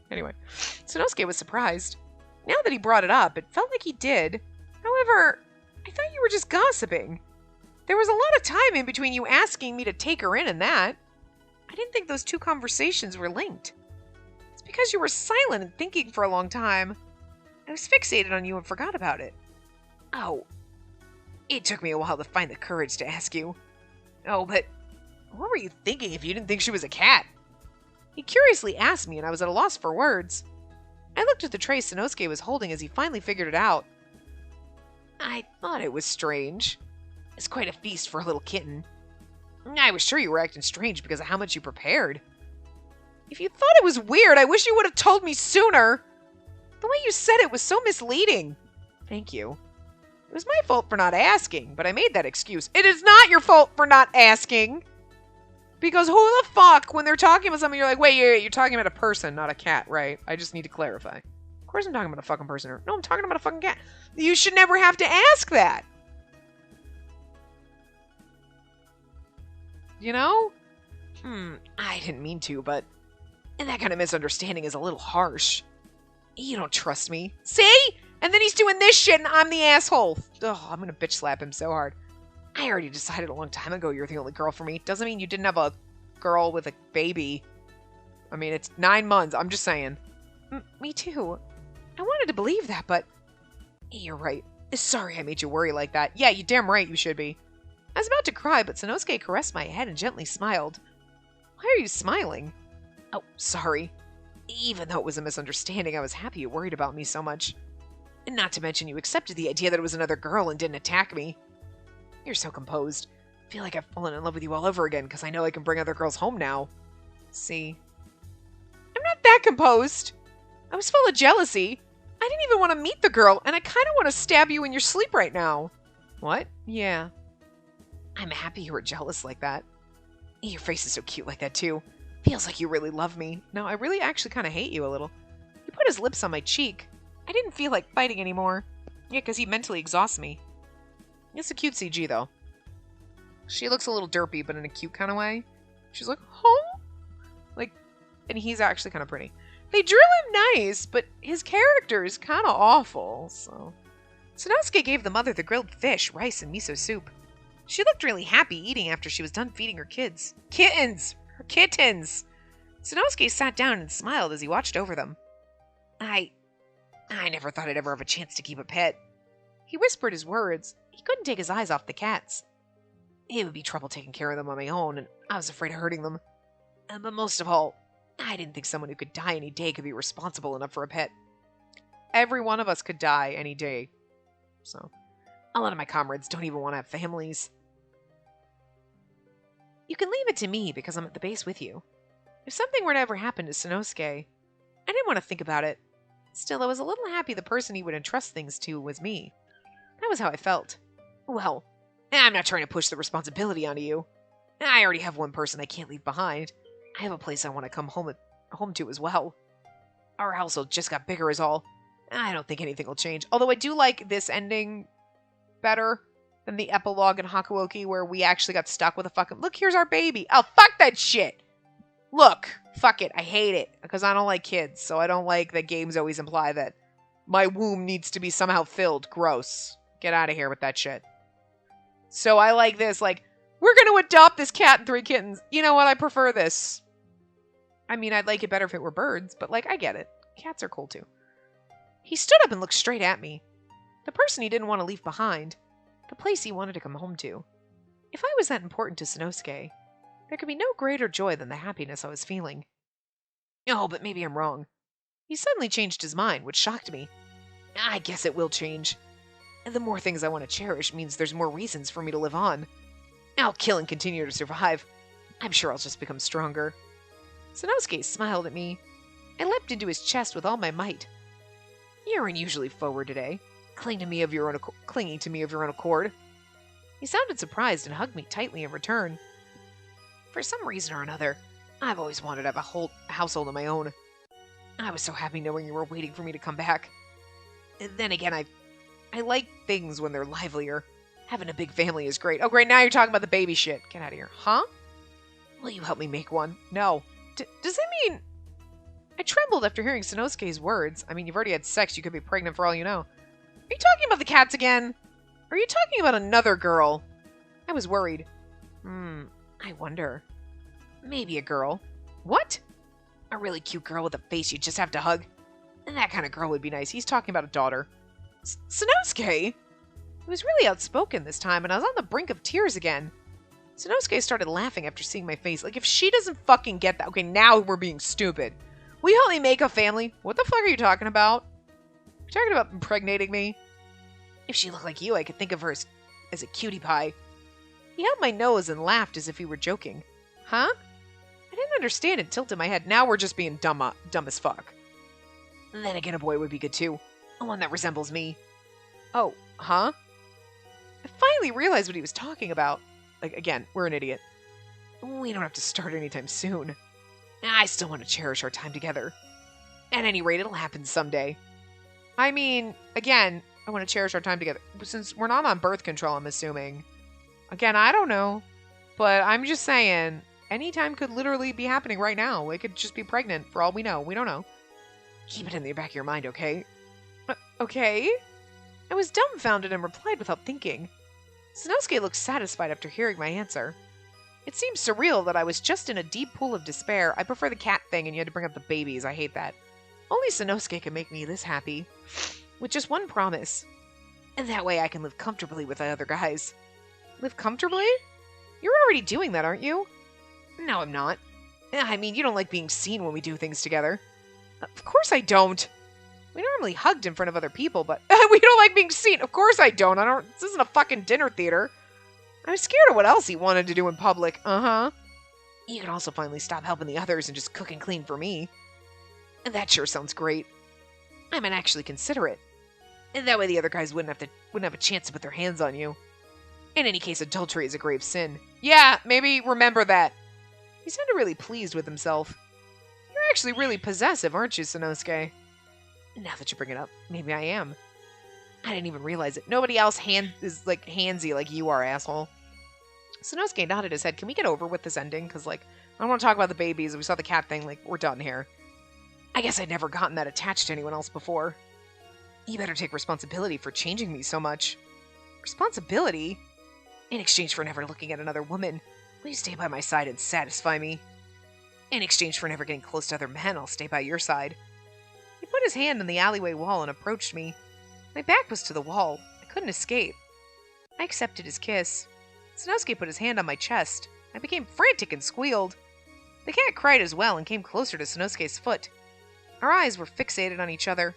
anyway. Sanosuke was surprised. Now that he brought it up, it felt like he did. However, I thought you were just gossiping. There was a lot of time in between you asking me to take her in and that. I didn't think those 2 conversations were linked. It's because you were silent and thinking for a long time. I was fixated on you and forgot about it. Oh. It took me a while to find the courage to ask you. Oh, but what were you thinking if you didn't think she was a cat? He curiously asked me and I was at a loss for words. I looked at the tray Sanosuke was holding as he finally figured it out. I thought it was strange. It's quite a feast for a little kitten. I was sure you were acting strange because of how much you prepared. If you thought it was weird, I wish you would have told me sooner. The way you said it was so misleading. Thank you. It was my fault for not asking, but I made that excuse. It is not your fault for not asking. Because who the fuck, when they're talking about something, you're like, wait, you're talking about a person, not a cat, right? I just need to clarify. Of course I'm talking about a fucking person. No, I'm talking about a fucking cat. You should never have to ask that. You know? I didn't mean to, but that kind of misunderstanding is a little harsh. You don't trust me. See? And then he's doing this shit and I'm the asshole. Ugh, I'm gonna bitch slap him so hard. I already decided a long time ago you're the only girl for me. Doesn't mean you didn't have a girl with a baby. It's 9 months. I'm just saying. Me too. I wanted to believe that, but you're right. Sorry I made you worry like that. Yeah, you damn right you should be. I was about to cry, but Sanosuke caressed my head and gently smiled. Why are you smiling? Oh, sorry. Even though it was a misunderstanding, I was happy you worried about me so much. And not to mention you accepted the idea that it was another girl and didn't attack me. You're so composed. I feel like I've fallen in love with you all over again because I know I can bring other girls home now. See? I'm not that composed. I was full of jealousy. I didn't even want to meet the girl, and I kind of want to stab you in your sleep right now. What? Yeah. I'm happy you were jealous like that. Your face is so cute like that, too. Feels like you really love me. No, I really actually kind of hate you a little. He put his lips on my cheek. I didn't feel like fighting anymore. Yeah, because he mentally exhausts me. It's a cute CG, though. She looks a little derpy, but in a cute kind of way. She's like, huh? Like, and he's actually kind of pretty. They drew him nice, but his character is kind of awful, so. Sanosuke gave the mother the grilled fish, rice, and miso soup. She looked really happy eating after she was done feeding her kids. Kittens! Her kittens! Sanosuke sat down and smiled as he watched over them. I never thought I'd ever have a chance to keep a pet. He whispered his words. He couldn't take his eyes off the cats. It would be trouble taking care of them on my own, and I was afraid of hurting them. But most of all, I didn't think someone who could die any day could be responsible enough for a pet. Every one of us could die any day. So, a lot of my comrades don't even want to have families. You can leave it to me because I'm at the base with you. If something were to ever happen to Sanosuke, I didn't want to think about it. Still, I was a little happy the person he would entrust things to was me. That was how I felt. Well, I'm not trying to push the responsibility onto you. I already have one person I can't leave behind. I have a place I want to come home to as well. Our household just got bigger is all. I don't think anything will change. Although I do like this ending better than the epilogue in Hakuoki where we actually got stuck with a fucking... Look, here's our baby. Oh, fuck that shit. Look, fuck it. I hate it because I don't like kids. So I don't like that games always imply that my womb needs to be somehow filled. Gross. Get out of here with that shit. So I like this, like, we're going to adopt this cat and 3 kittens. You know what? I prefer this. I mean, I'd like it better if it were birds, but, like, I get it. Cats are cool, too. He stood up and looked straight at me. The person he didn't want to leave behind. The place he wanted to come home to. If I was that important to Sanosuke, there could be no greater joy than the happiness I was feeling. Oh, but maybe I'm wrong. He suddenly changed his mind, which shocked me. I guess it will change. And the more things I want to cherish means there's more reasons for me to live on. I'll kill and continue to survive. I'm sure I'll just become stronger. Sanosuke smiled at me. I leapt into his chest with all my might. You're unusually forward today, clinging to me of your own accord. He sounded surprised and hugged me tightly in return. For some reason or another, I've always wanted to have a whole household of my own. I was so happy knowing you were waiting for me to come back. And then again, I like things when they're livelier. Having a big family is great. Oh, great, now you're talking about the baby shit. Get out of here. Huh? Will you help me make one? No. Does that mean... I trembled after hearing Sanosuke's words. I mean, you've already had sex. You could be pregnant for all you know. Are you talking about the cats again? Or are you talking about another girl? I was worried. I wonder. Maybe a girl. What? A really cute girl with a face you just have to hug? And that kind of girl would be nice. He's talking about a daughter. Sanosuke? He was really outspoken this time, and I was on the brink of tears again. Sanosuke started laughing after seeing my face. Like, if she doesn't fucking get that... Okay, now we're being stupid. Will you help me make a family? What the fuck are you talking about? You're talking about impregnating me? If she looked like you, I could think of her as a cutie pie. He held my nose and laughed as if he were joking. Huh? I didn't understand and tilted my head. Now we're just being dumb as fuck. And then again, a boy would be good too. One that resembles me. Oh, huh? I finally realized what he was talking about. Like, again, we're an idiot. We don't have to start anytime soon. I still want to cherish our time together. At any rate, it'll happen someday. I mean, again, I want to cherish our time together. Since we're not on birth control, I'm assuming. Again, I don't know. But I'm just saying, any time could literally be happening right now. It could just be pregnant for all we know. We don't know. Keep it in the back of your mind, okay? Okay? I was dumbfounded and replied without thinking. Sanosuke looked satisfied after hearing my answer. It seemed surreal that I was just in a deep pool of despair. I prefer the cat thing and you had to bring up the babies. I hate that. Only Sanosuke can make me this happy. With just one promise. And that way I can live comfortably with the other guys. Live comfortably? You're already doing that, aren't you? No, I'm not. I mean, you don't like being seen when we do things together. Of course I don't. We normally hugged in front of other people, but we don't like being seen. Of course I don't. This isn't a fucking dinner theater. I was scared of what else he wanted to do in public. Uh-huh. You can also finally stop helping the others and just cook and clean for me. And that sure sounds great. I might actually consider it. And that way the other guys wouldn't have a chance to put their hands on you. In any case, adultery is a grave sin. Yeah, maybe remember that. He sounded really pleased with himself. You're actually really possessive, aren't you, Sanosuke? Now that you bring it up, maybe I am. I didn't even realize it. Nobody else is like handsy like you are, asshole. Sanosuke nodded his head. Can we get over with this ending? Because, like, I don't want to talk about the babies. We saw the cat thing. Like, we're done here. I guess I'd never gotten that attached to anyone else before. You better take responsibility for changing me so much. Responsibility? In exchange for never looking at another woman, will you stay by my side and satisfy me? In exchange for never getting close to other men, I'll stay by your side. He put his hand on the alleyway wall and approached me. My back was to the wall. I couldn't escape. I accepted his kiss. Sanosuke put his hand on my chest. I became frantic and squealed. The cat cried as well and came closer to Sanosuke's foot. Our eyes were fixated on each other.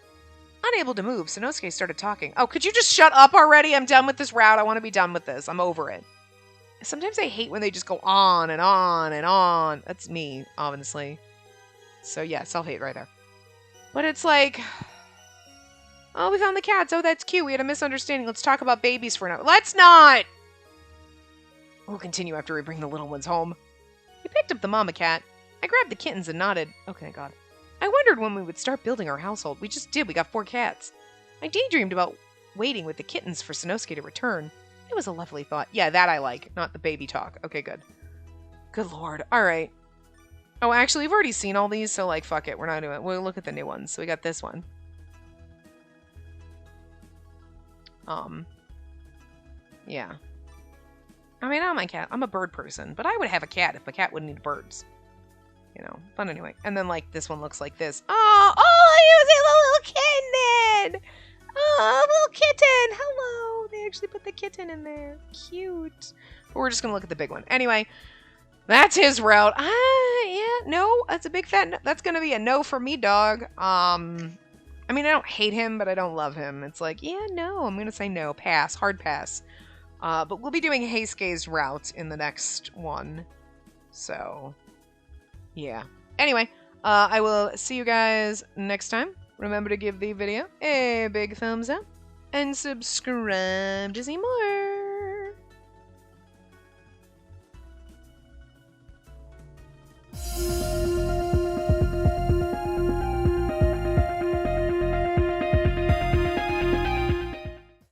Unable to move, Sanosuke started talking. Oh, could you just shut up already? I'm done with this route. I want to be done with this. I'm over it. Sometimes I hate when they just go on and on and on. That's me, honestly. So yeah, self-hate right there. But it's like, oh, we found the cats. Oh, that's cute. We had a misunderstanding. Let's talk about babies for now. Let's not! We'll continue after we bring the little ones home. We picked up the mama cat. I grabbed the kittens and nodded. Oh, thank God. I wondered when we would start building our household. We just did. We got 4 cats. I daydreamed about waiting with the kittens for Sanosuke to return. It was a lovely thought. Yeah, that I like. Not the baby talk. Okay, good. Good Lord. All right. Oh, actually, we've already seen all these, so, like, fuck it. We're not doing it. We'll look at the new ones. So we got this one. Yeah. I mean, I don't mind cat. I'm a bird person, but I would have a cat if a cat wouldn't eat birds. You know, but anyway. And then, like, this one looks like this. Oh, you see the little kitten! Oh, little kitten! Hello! They actually put the kitten in there. Cute. But we're just gonna look at the big one. Anyway, that's his route. Yeah, no, that's a big fat no. That's gonna be a no for me, dog. I mean, I don't hate him, but I don't love him. It's like, yeah, no, I'm gonna say no. Pass. Hard pass. But we'll be doing Heisuke's route in the next one. So, yeah. Anyway, I will see you guys next time. Remember to give the video a big thumbs up and subscribe to see more.